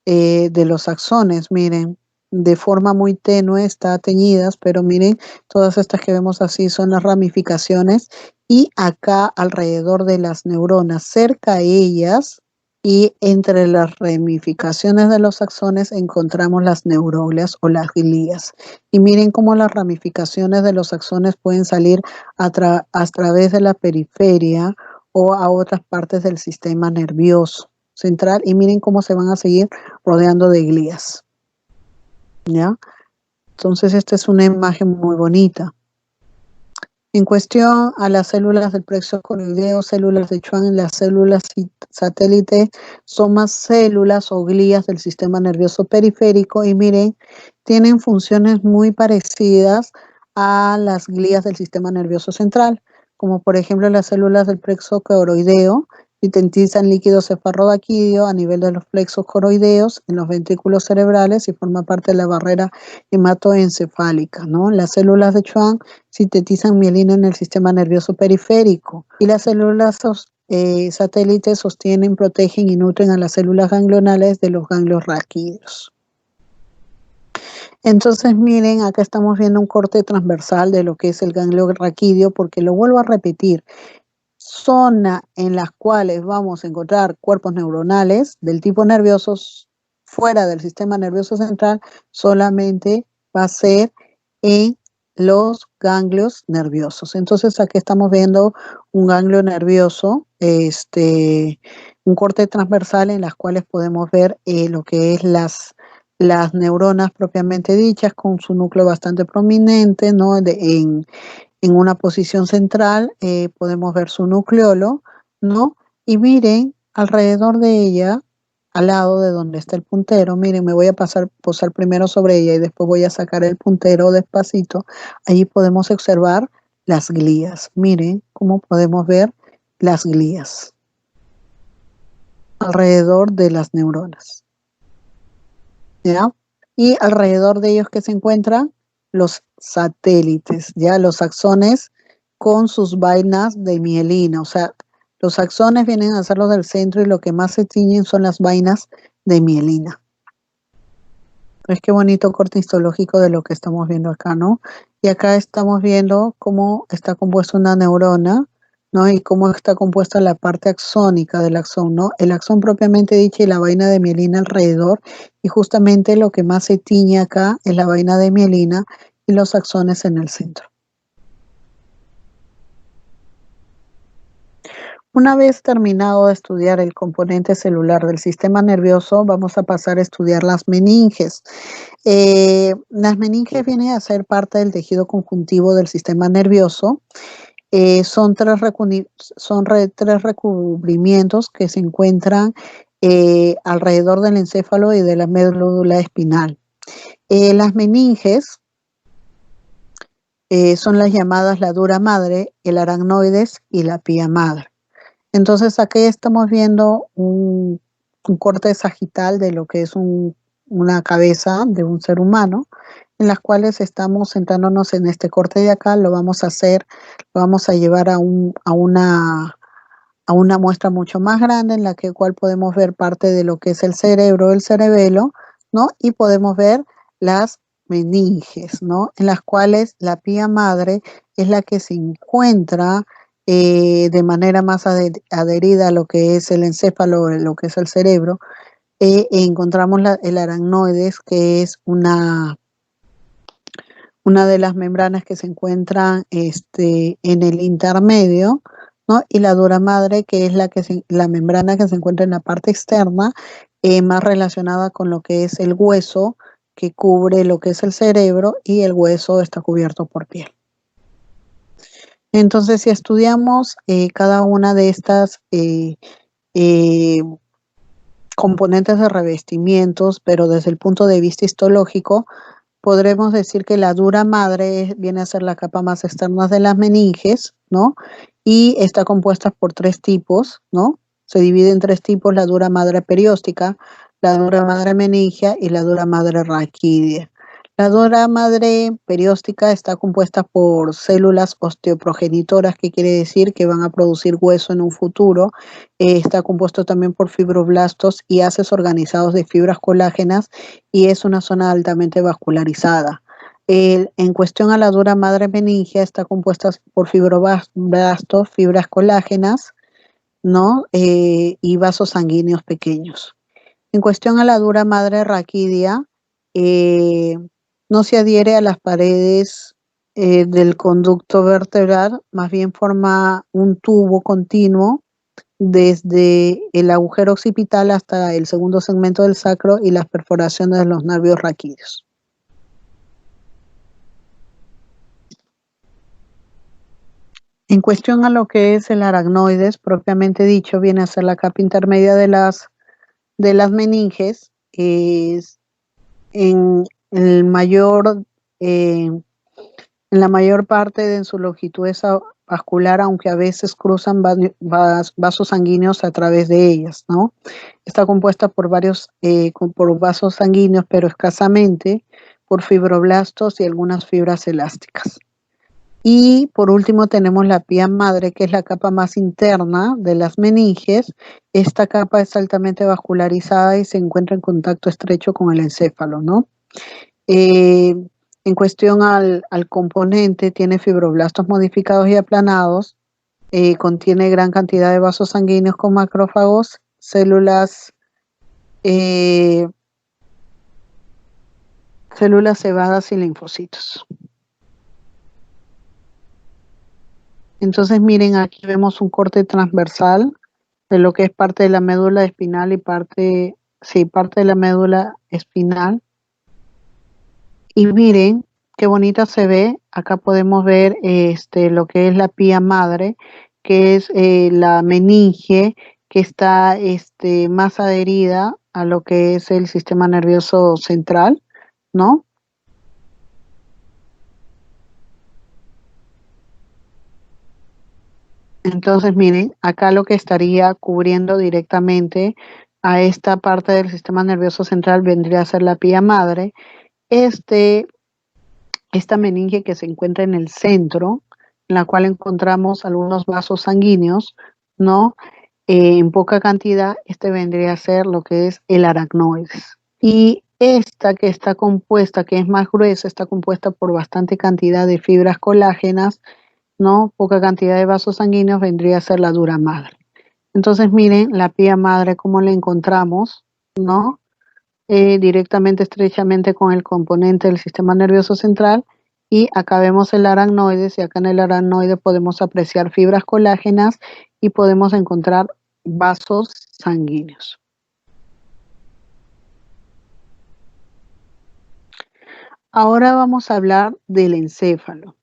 de los axones, miren, de forma muy tenue, está teñidas, pero miren, todas estas que vemos así son las ramificaciones, y acá alrededor de las neuronas, cerca a ellas y entre las ramificaciones de los axones, encontramos las neuroglias o las glías. Y miren cómo las ramificaciones de los axones pueden salir a través de la periferia o a otras partes del sistema nervioso central, y miren cómo se van a seguir rodeando de glías, ¿ya? Entonces esta es una imagen muy bonita. En cuestión a las células del plexo coroideo, células de Schwann, las células satélites son más células o glías del sistema nervioso periférico y miren, tienen funciones muy parecidas a las glías del sistema nervioso central, como por ejemplo las células del plexo coroideo sintetizan líquido cefalorraquídeo a nivel de los plexos coroideos en los ventrículos cerebrales y forma parte de la barrera hematoencefálica, ¿no? Las células de Schwann sintetizan mielina en el sistema nervioso periférico y las células satélites sostienen, protegen y nutren a las células ganglionales de los ganglios raquídeos. Entonces, miren, acá estamos viendo un corte transversal de lo que es el ganglio raquídeo, porque lo vuelvo a repetir, zona en las cuales vamos a encontrar cuerpos neuronales del tipo nerviosos fuera del sistema nervioso central, solamente va a ser en los ganglios nerviosos. Entonces aquí estamos viendo un ganglio nervioso, un corte transversal en las cuales podemos ver lo que es las neuronas propiamente dichas con su núcleo bastante prominente, ¿no? En una posición central podemos ver su nucleolo, ¿no? Y miren, alrededor de ella, al lado de donde está el puntero, miren, me voy a posar primero sobre ella y después voy a sacar el puntero despacito. Allí podemos observar las glías. Miren cómo podemos ver las glías alrededor de las neuronas, ¿ya? Y alrededor de ellos que se encuentran los satélites, ya los axones con sus vainas de mielina, o sea, los axones vienen a ser los del centro y lo que más se tiñen son las vainas de mielina. Es que bonito corte histológico de lo que estamos viendo acá, ¿no? Y acá estamos viendo cómo está compuesta una neurona, ¿no? Y cómo está compuesta la parte axónica del axón, ¿no? El axón propiamente dicho y la vaina de mielina alrededor, y justamente lo que más se tiñe acá es la vaina de mielina y los axones en el centro. Una vez terminado de estudiar el componente celular del sistema nervioso, vamos a pasar a estudiar las meninges. Las meninges vienen a ser parte del tejido conjuntivo del sistema nervioso. Son tres recubrimientos que se encuentran alrededor del encéfalo y de la médula espinal. Las meninges son las llamadas la dura madre, el aracnoides y la pía madre. Entonces aquí estamos viendo un corte sagital de lo que es una cabeza de un ser humano, en las cuales estamos sentándonos en este corte de acá, lo vamos a hacer, lo vamos a llevar a una muestra mucho más grande en la cual podemos ver parte de lo que es el cerebro, el cerebelo, ¿no? Y podemos ver las meninges, ¿no? En las cuales la pía madre es la que se encuentra de manera más adherida a lo que es el encéfalo, lo que es el cerebro. Encontramos el aracnoides, que es una de las membranas que se encuentran en el intermedio, ¿no? Y la dura madre, que es la membrana que se encuentra en la parte externa, más relacionada con lo que es el hueso, que cubre lo que es el cerebro, y el hueso está cubierto por piel. Entonces, si estudiamos cada una de estas componentes de revestimientos, pero desde el punto de vista histológico, podremos decir que la dura madre viene a ser la capa más externa de las meninges, ¿no? Y está compuesta por tres tipos, ¿no? Se divide en tres tipos: la dura madre perióstica, la dura madre meningia y la dura madre raquídea. La dura madre perióstica está compuesta por células osteoprogenitoras, que quiere decir que van a producir hueso en un futuro. Está compuesto también por fibroblastos y haces organizados de fibras colágenas, y es una zona altamente vascularizada. En cuestión a la dura madre meningia, está compuesta por fibroblastos, fibras colágenas, ¿no? Y vasos sanguíneos pequeños. En cuestión a la dura madre raquídea, eh, no se adhiere a las paredes del conducto vertebral, más bien forma un tubo continuo desde el agujero occipital hasta el segundo segmento del sacro y las perforaciones de los nervios raquídeos. En cuestión a lo que es el aracnoides, propiamente dicho, viene a ser la capa intermedia de las meninges, es en el mayor, en la mayor parte de su longitud es vascular, aunque a veces cruzan vasos sanguíneos a través de ellas, ¿no? Está compuesta por por vasos sanguíneos, pero escasamente por fibroblastos y algunas fibras elásticas. Y por último tenemos la pía madre, que es la capa más interna de las meninges. Esta capa es altamente vascularizada y se encuentra en contacto estrecho con el encéfalo, ¿no? Eh, en cuestión al componente, tiene fibroblastos modificados y aplanados, contiene gran cantidad de vasos sanguíneos con macrófagos, eh, células cebadas y linfocitos. Entonces, miren, aquí vemos un corte transversal de lo que es parte de la médula espinal y parte de la médula espinal. Y miren qué bonita se ve. Acá podemos ver lo que es la pía madre, que es la meninge que está más adherida a lo que es el sistema nervioso central, ¿no? Entonces, miren, acá lo que estaría cubriendo directamente a esta parte del sistema nervioso central vendría a ser la pía madre. Esta meninge que se encuentra en el centro, en la cual encontramos algunos vasos sanguíneos, ¿no? En poca cantidad, vendría a ser lo que es el aracnoides. Y esta que está compuesta, que es más gruesa, está compuesta por bastante cantidad de fibras colágenas, ¿no? Poca cantidad de vasos sanguíneos vendría a ser la dura madre. Entonces, miren, la pía madre, cómo la encontramos, ¿no? Directamente, estrechamente con el componente del sistema nervioso central. Y acá vemos el aracnoides, y acá en el aracnoide podemos apreciar fibras colágenas y podemos encontrar vasos sanguíneos. Ahora vamos a hablar del encéfalo.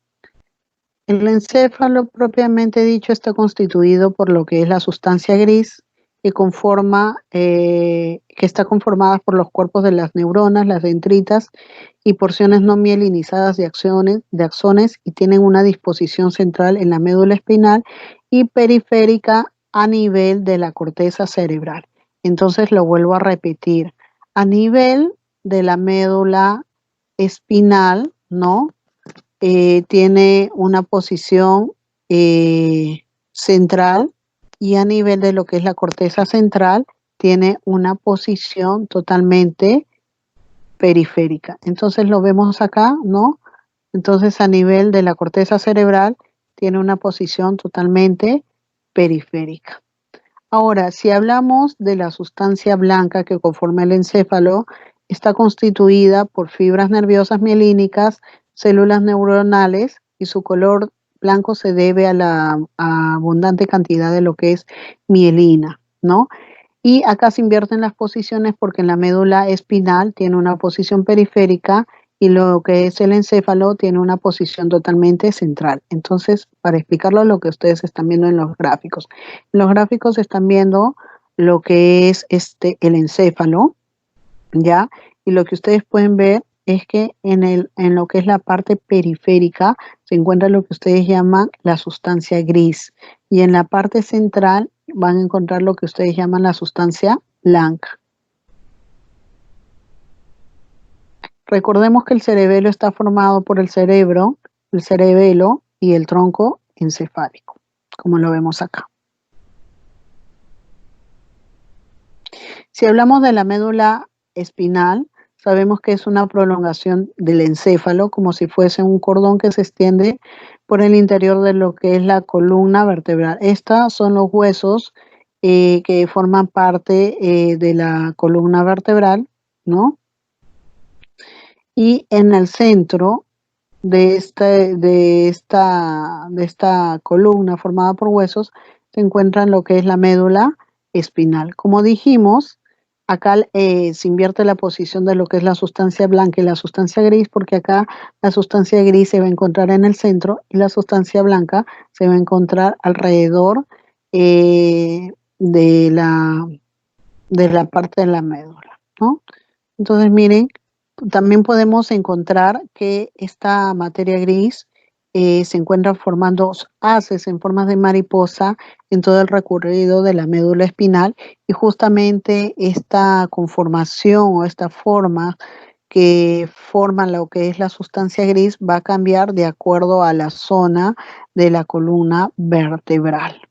El encéfalo propiamente dicho está constituido por lo que es la sustancia gris que está conformada por los cuerpos de las neuronas, las dendritas y porciones no mielinizadas de axones y tienen una disposición central en la médula espinal y periférica a nivel de la corteza cerebral. Entonces lo vuelvo a repetir, a nivel de la médula espinal, ¿no? Tiene una posición central y a nivel de lo que es la corteza central tiene una posición totalmente periférica. Entonces lo vemos acá, ¿no? Entonces a nivel de la corteza cerebral tiene una posición totalmente periférica. Ahora, si hablamos de la sustancia blanca que conforma el encéfalo, está constituida por fibras nerviosas mielínicas, células neuronales y su color blanco se debe a la abundante cantidad de lo que es mielina, ¿no? Y acá se invierten las posiciones porque en la médula espinal tiene una posición periférica y lo que es el encéfalo tiene una posición totalmente central. Entonces, para explicarlo, lo que ustedes están viendo en los gráficos. En los gráficos están viendo lo que es el encéfalo, ¿ya? Y lo que ustedes pueden ver es que en lo que es la parte periférica se encuentra lo que ustedes llaman la sustancia gris. Y en la parte central van a encontrar lo que ustedes llaman la sustancia blanca. Recordemos que el cerebelo está formado por el cerebro, el cerebelo y el tronco encefálico, como lo vemos acá. Si hablamos de la médula espinal, sabemos que es una prolongación del encéfalo, como si fuese un cordón que se extiende por el interior de lo que es la columna vertebral. Estos son los huesos que forman parte de la columna vertebral, ¿no? Y en el centro de esta columna formada por huesos se encuentra lo que es la médula espinal. Como dijimos, Acá se invierte la posición de lo que es la sustancia blanca y la sustancia gris, porque acá la sustancia gris se va a encontrar en el centro y la sustancia blanca se va a encontrar alrededor eh, de de la parte de la médula, ¿no? Entonces, miren, también podemos encontrar que esta materia gris se encuentra formando haces en formas de mariposa en todo el recorrido de la médula espinal y justamente esta conformación o esta forma que forma lo que es la sustancia gris va a cambiar de acuerdo a la zona de la columna vertebral.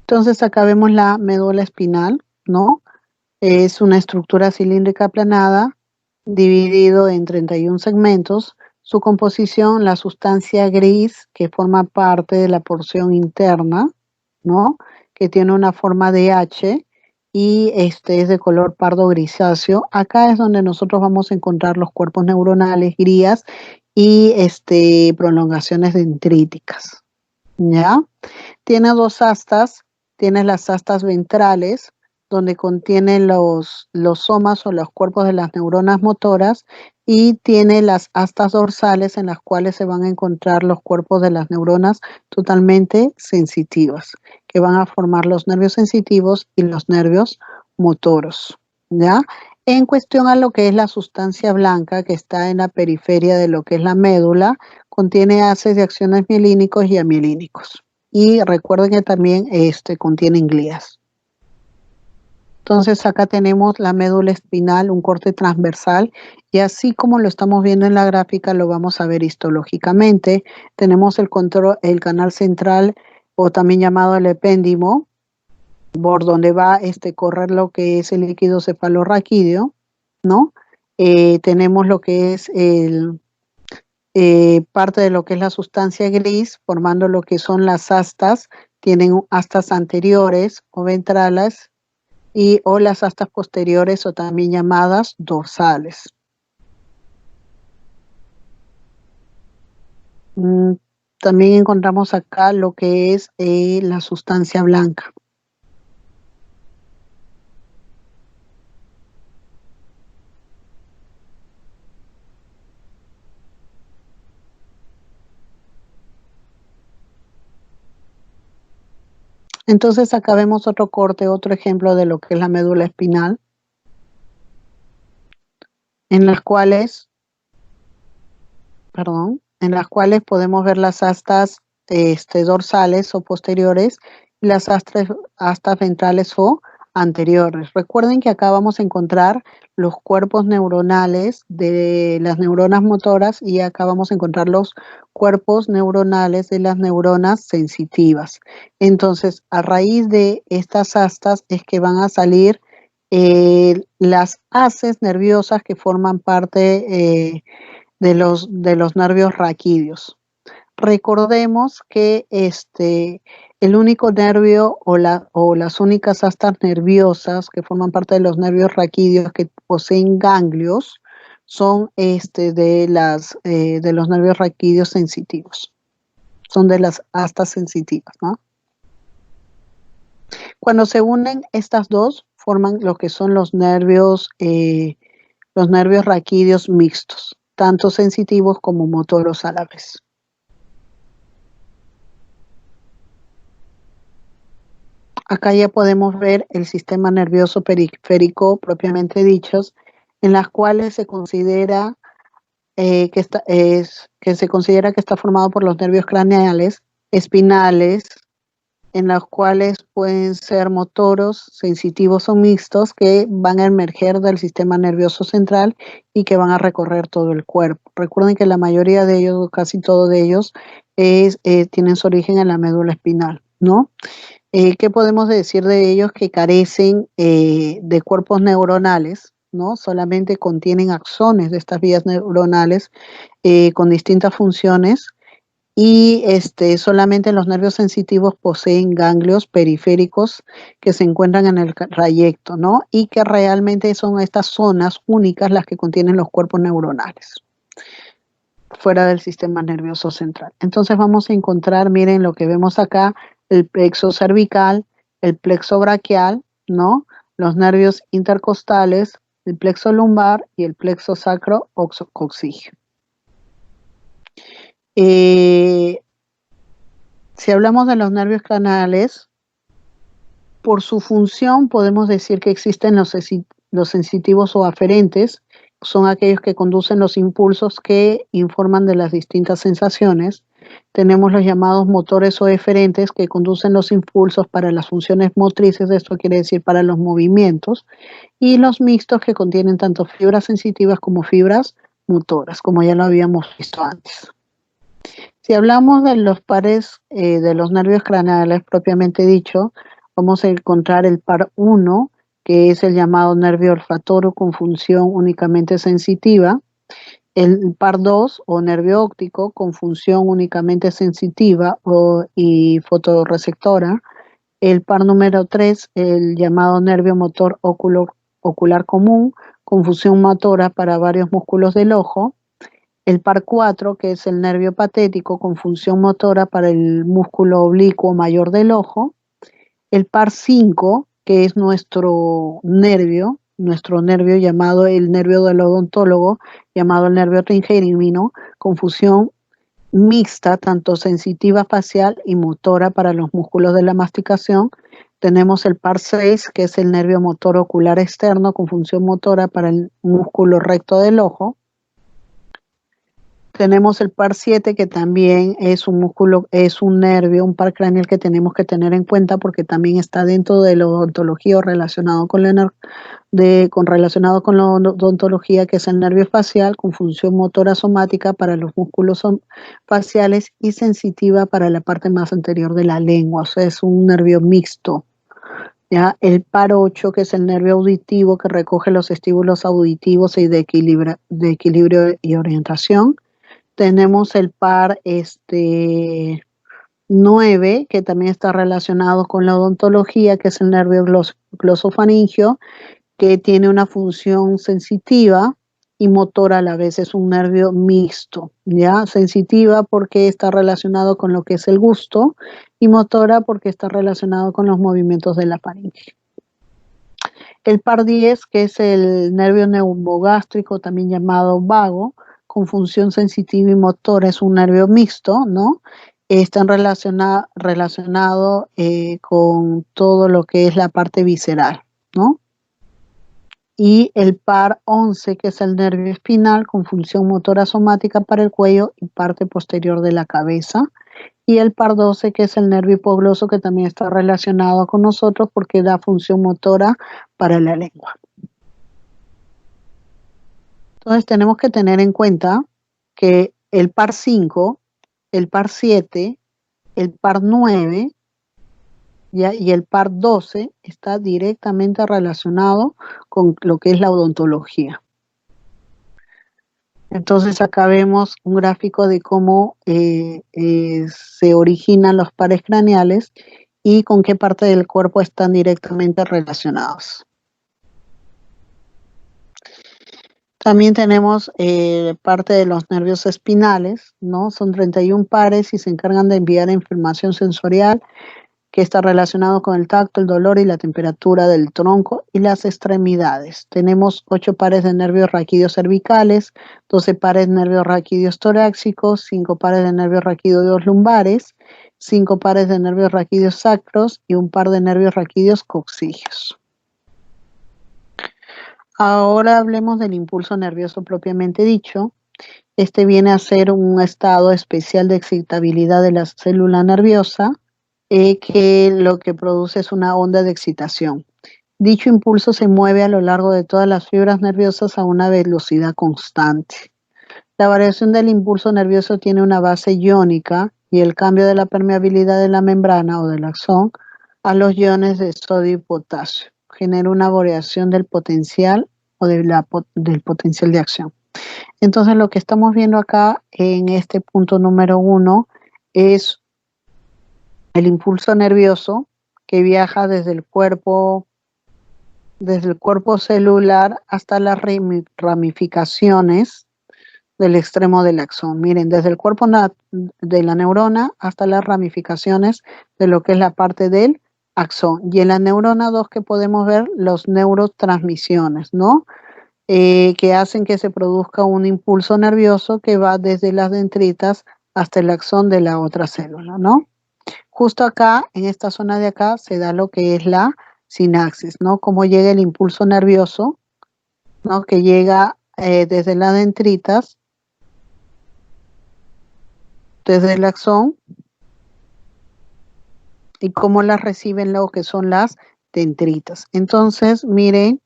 Entonces acá vemos la médula espinal, ¿no? Es una estructura cilíndrica aplanada, dividido en 31 segmentos. Su composición, la sustancia gris que forma parte de la porción interna, ¿no? Que tiene una forma de H y este es de color pardo grisáceo. Acá es donde nosotros vamos a encontrar los cuerpos neuronales, grías y prolongaciones dendríticas, ¿ya? Tiene dos astas, tiene las astas ventrales, donde contiene los somas o los cuerpos de las neuronas motoras, y tiene las astas dorsales en las cuales se van a encontrar los cuerpos de las neuronas totalmente sensitivas, que van a formar los nervios sensitivos y los nervios motoros, ¿ya? En cuestión a lo que es la sustancia blanca que está en la periferia de lo que es la médula, contiene haces de axones mielínicos y amielínicos. Y recuerden que también contienen glías. Entonces acá tenemos la médula espinal, un corte transversal, y así como lo estamos viendo en la gráfica, lo vamos a ver histológicamente. Tenemos el canal central, o también llamado el epéndimo, por donde va correr lo que es el líquido cefalorraquídeo, ¿no? Tenemos lo que es parte de lo que es la sustancia gris, formando lo que son las astas, tienen astas anteriores o ventrales o las astas posteriores o también llamadas dorsales. También encontramos acá lo que es la sustancia blanca. Entonces acá vemos otro corte, otro ejemplo de lo que es la médula espinal, en las cuales podemos ver las astas dorsales o posteriores y las astas ventrales o anteriores. Recuerden que acá vamos a encontrar los cuerpos neuronales de las neuronas motoras y acá vamos a encontrar los cuerpos neuronales de las neuronas sensitivas. Entonces, a raíz de estas astas es que van a salir las haces nerviosas que forman parte de los nervios raquídeos. Recordemos que el único nervio o las únicas astas nerviosas que forman parte de los nervios raquídeos que poseen ganglios son de los nervios raquídeos sensitivos. Son de las astas sensitivas, ¿no? Cuando se unen estas dos, forman lo que son los nervios raquídeos mixtos, tanto sensitivos como motoros a la vez. Acá ya podemos ver el sistema nervioso periférico propiamente dichos, en las cuales se considera que está formado por los nervios craneales, espinales, en los cuales pueden ser motoros, sensitivos o mixtos, que van a emerger del sistema nervioso central y que van a recorrer todo el cuerpo. Recuerden que la mayoría de ellos, o casi todos de ellos, tienen su origen en la médula espinal, ¿no? ¿Qué podemos decir de ellos? Que carecen de cuerpos neuronales, ¿no? Solamente contienen axones de estas vías neuronales con distintas funciones, y solamente los nervios sensitivos poseen ganglios periféricos que se encuentran en el trayecto, ¿no? Y que realmente son estas zonas únicas las que contienen los cuerpos neuronales. fuera del sistema nervioso central. Entonces vamos a encontrar, miren lo que vemos acá, el plexo cervical, el plexo braquial, ¿no? Los nervios intercostales, el plexo lumbar y el plexo sacro-coxígeo. Si hablamos de los nervios craneales, por su función podemos decir que existen los sensitivos o aferentes, son aquellos que conducen los impulsos que informan de las distintas sensaciones. Tenemos los llamados motores o eferentes que conducen los impulsos para las funciones motrices, esto quiere decir para los movimientos, y los mixtos que contienen tanto fibras sensitivas como fibras motoras, como ya lo habíamos visto antes. Si hablamos de los pares de los nervios craneales propiamente dicho, vamos a encontrar el par 1, que es el llamado nervio olfatorio con función únicamente sensitiva, el par 2 o nervio óptico con función únicamente sensitiva y fotorreceptora, el par número 3, el llamado nervio motor ocular común con función motora para varios músculos del ojo, el par 4, que es el nervio patético con función motora para el músculo oblicuo mayor del ojo, el par 5, que es nuestro nervio llamado el nervio del odontólogo, llamado el nervio trigémino, con función mixta, tanto sensitiva facial y motora para los músculos de la masticación. Tenemos el par 6, que es el nervio motor ocular externo con función motora para el músculo recto del ojo. Tenemos el par 7, que también es un músculo, es un nervio, un par craneal que tenemos que tener en cuenta porque también está dentro de la odontología o relacionado con la odontología, que es el nervio facial con función motora somática para los músculos faciales y sensitiva para la parte más anterior de la lengua, o sea, es un nervio mixto. ¿Ya? El par 8, que es el nervio auditivo que recoge los estímulos auditivos y de equilibrio y orientación. Tenemos el par 9, que también está relacionado con la odontología, que es el nervio glosofaringeo, que tiene una función sensitiva y motora a la vez, es un nervio mixto, ¿ya? Sensitiva porque está relacionado con lo que es el gusto y motora porque está relacionado con los movimientos de la faringe. El par 10, que es el nervio neumogástrico, también llamado vago, con función sensitiva y motora, es un nervio mixto, ¿no? Están relacionado con todo lo que es la parte visceral, ¿no? Y el par 11, que es el nervio espinal, con función motora somática para el cuello y parte posterior de la cabeza. Y el par 12, que es el nervio hipogloso, que también está relacionado con nosotros porque da función motora para la lengua. Entonces tenemos que tener en cuenta que el par 5, el par 7, el par 9 ¿ya? Y el par 12 está directamente relacionado con lo que es la odontología. Entonces acá vemos un gráfico de cómo se originan los pares craneales y con qué parte del cuerpo están directamente relacionados. También tenemos parte de los nervios espinales, ¿no? Son 31 pares y se encargan de enviar información sensorial que está relacionado con el tacto, el dolor y la temperatura del tronco y las extremidades. Tenemos 8 pares de nervios raquídeos cervicales, 12 pares de nervios raquídeos torácicos, 5 pares de nervios raquídeos lumbares, 5 pares de nervios raquídeos sacros y un par de nervios raquídeos coxígeos. Ahora hablemos del impulso nervioso propiamente dicho. Este viene a ser un estado especial de excitabilidad de la célula nerviosa que lo que produce es una onda de excitación. Dicho impulso se mueve a lo largo de todas las fibras nerviosas a una velocidad constante. La variación del impulso nervioso tiene una base iónica y el cambio de la permeabilidad de la membrana o del axón a los iones de sodio y potasio genera una variación del potencial o del potencial de acción. Entonces lo que estamos viendo acá en este punto número 1 es el impulso nervioso que viaja desde el cuerpo celular hasta las ramificaciones, del extremo del axón. Miren, desde el cuerpo de la neurona hasta las ramificaciones de lo que es la parte del axón. Y en la neurona 2 que podemos ver los neurotransmisiones, ¿no? Que hacen que se produzca un impulso nervioso que va desde las dendritas hasta el axón de la otra célula, ¿no? Justo acá, en esta zona de acá, se da lo que es la sinapsis, ¿no? Cómo llega el impulso nervioso, ¿no? Que llega desde las dendritas, desde el axón, y cómo las reciben lo que son las dendritas. Entonces, miren,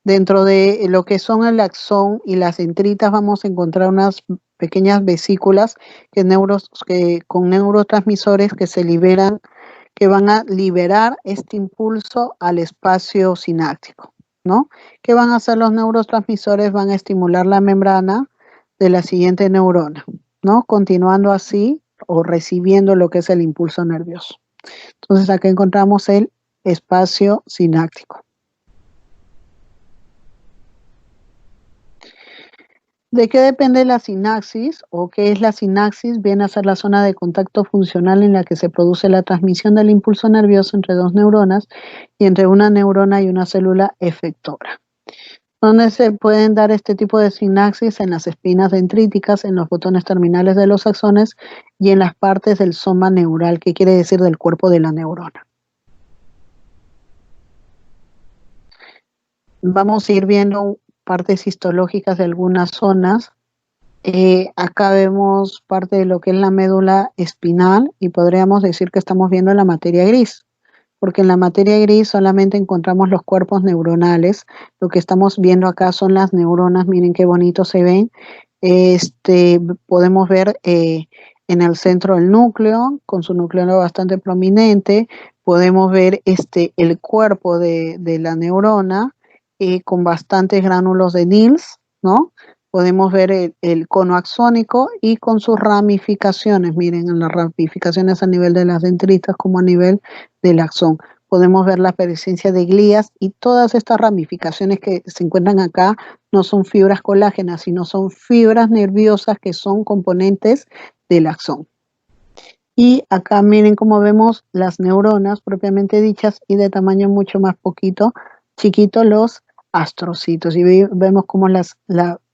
dentro de lo que son el axón y las dendritas vamos a encontrar unas pequeñas vesículas con neurotransmisores que se liberan, que van a liberar este impulso al espacio sináptico, ¿no? ¿Qué van a hacer los neurotransmisores? Van a estimular la membrana de la siguiente neurona, ¿no? Continuando así o recibiendo lo que es el impulso nervioso. Entonces acá encontramos el espacio sináptico. ¿De qué depende la sinapsis o qué es la sinapsis? Viene a ser la zona de contacto funcional en la que se produce la transmisión del impulso nervioso entre dos neuronas y entre una neurona y una célula efectora. ¿Dónde se pueden dar este tipo de sinapsis? En las espinas dendríticas, en los botones terminales de los axones y en las partes del soma neural, que quiere decir del cuerpo de la neurona. Vamos a ir viendo partes histológicas de algunas zonas. Acá vemos parte de lo que es la médula espinal y podríamos decir que estamos viendo la materia gris, porque en la materia gris solamente encontramos los cuerpos neuronales. Lo que estamos viendo acá son las neuronas, miren qué bonito se ven. Podemos ver en el centro el núcleo, con su núcleo bastante prominente. Podemos ver el cuerpo de la neurona con bastantes gránulos de Nils, ¿no? Podemos ver el cono axónico y con sus ramificaciones. Miren, en las ramificaciones a nivel de las dendritas como a nivel del axón. Podemos ver la presencia de glías y todas estas ramificaciones que se encuentran acá no son fibras colágenas, sino son fibras nerviosas que son componentes del axón. Y acá miren cómo vemos las neuronas propiamente dichas y de tamaño mucho más chiquito los astrocitos. Y vemos cómo las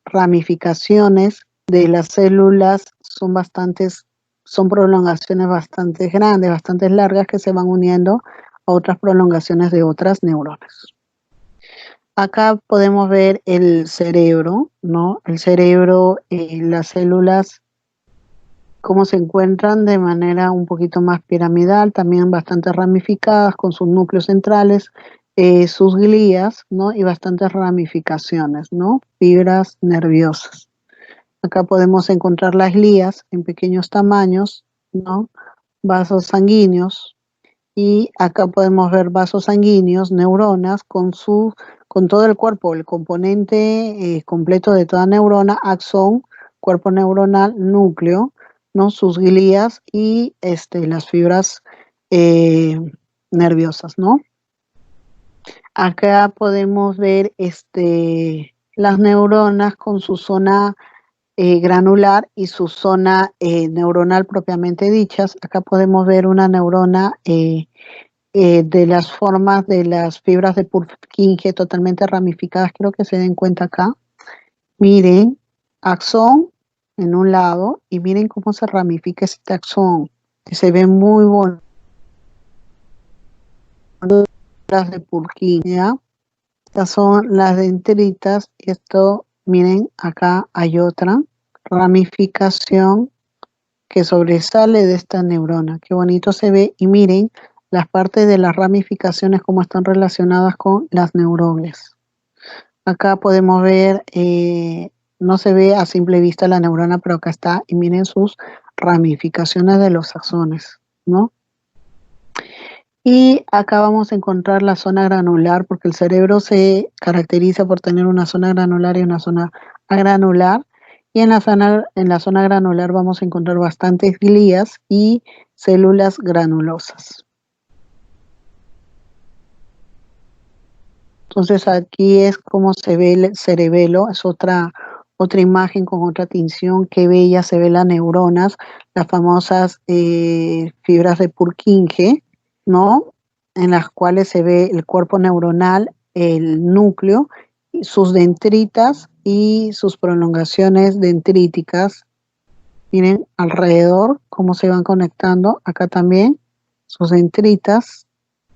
ramificaciones de las células son prolongaciones bastante grandes, bastante largas que se van uniendo a otras prolongaciones de otras neuronas. Acá podemos ver el cerebro, ¿no? El cerebro, las células, cómo se encuentran de manera un poquito más piramidal, también bastante ramificadas con sus núcleos centrales, sus glías, ¿no? Y bastantes ramificaciones, ¿no? Fibras nerviosas. Acá podemos encontrar las glías en pequeños tamaños, ¿no? Vasos sanguíneos. Y acá podemos ver vasos sanguíneos, neuronas, con todo el cuerpo, el componente completo de toda neurona, axón, cuerpo neuronal, núcleo, ¿no? Sus glías y las fibras nerviosas, ¿no? Acá podemos ver las neuronas con su zona granular y su zona neuronal propiamente dichas. Acá podemos ver una neurona de las formas de las fibras de Purkinje totalmente ramificadas, creo que se den cuenta acá. Miren, axón en un lado y miren cómo se ramifica este axón, que se ve muy bonito. Las de Purkinje, ¿ya? Estas son las dendritas. Esto, miren, acá hay otra ramificación que sobresale de esta neurona. Qué bonito se ve. Y miren las partes de las ramificaciones como están relacionadas con las neuronas. Acá podemos ver, no se ve a simple vista la neurona, pero acá está. Y miren sus ramificaciones de los axones, ¿no? Y acá vamos a encontrar la zona granular, porque el cerebro se caracteriza por tener una zona granular y una zona agranular. Y en la zona granular vamos a encontrar bastantes glías y células granulosas. Entonces aquí es como se ve el cerebelo, es otra otra imagen con otra tinción, qué bella se ve las neuronas, las famosas fibras de Purkinje, ¿no? En las cuales se ve el cuerpo neuronal, el núcleo, sus dendritas y sus prolongaciones dendríticas. Miren alrededor cómo se van conectando, acá también sus dendritas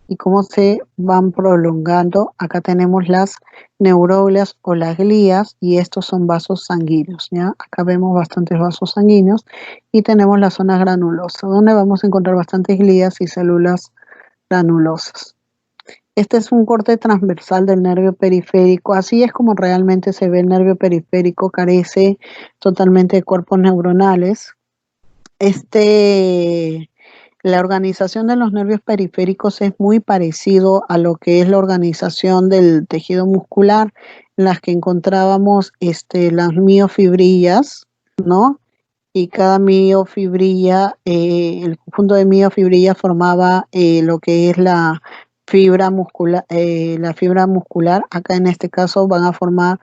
y cómo se van prolongando. Acá tenemos las neuroglias o las glías y estos son vasos sanguíneos, ¿ya? Acá vemos bastantes vasos sanguíneos y tenemos las zonas granulosas, donde vamos a encontrar bastantes glías y células granulosas. Este es un corte transversal del nervio periférico. Así es como realmente se ve el nervio periférico, carece totalmente de cuerpos neuronales. La organización de los nervios periféricos es muy parecido a lo que es la organización del tejido muscular, en las que encontrábamos las miofibrillas, ¿no? Y cada miofibrilla, el conjunto de miofibrillas formaba lo que es la fibra muscular. Acá en este caso van a formar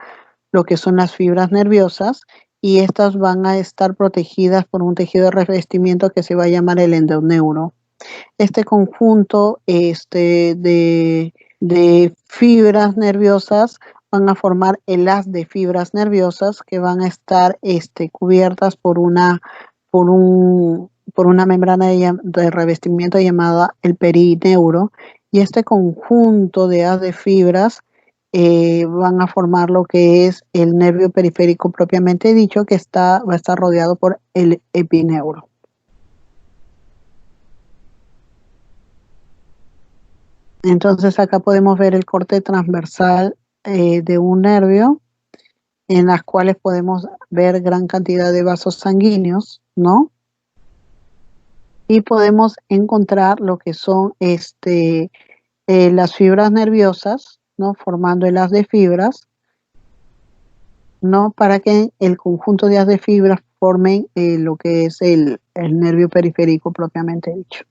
lo que son las fibras nerviosas y estas van a estar protegidas por un tejido de revestimiento que se va a llamar el endoneuro. Este conjunto de fibras nerviosas van a formar el haz de fibras nerviosas que van a estar cubiertas por una membrana de revestimiento llamada el perineuro, y este conjunto de haz de fibras van a formar lo que es el nervio periférico propiamente dicho, que va a estar rodeado por el epineuro. Entonces acá podemos ver el corte transversal de un nervio, en las cuales podemos ver gran cantidad de vasos sanguíneos, ¿no? Y podemos encontrar lo que son las fibras nerviosas, ¿no? Formando el haz de fibras, ¿no? Para que el conjunto de haz de fibras formen lo que es el nervio periférico propiamente dicho.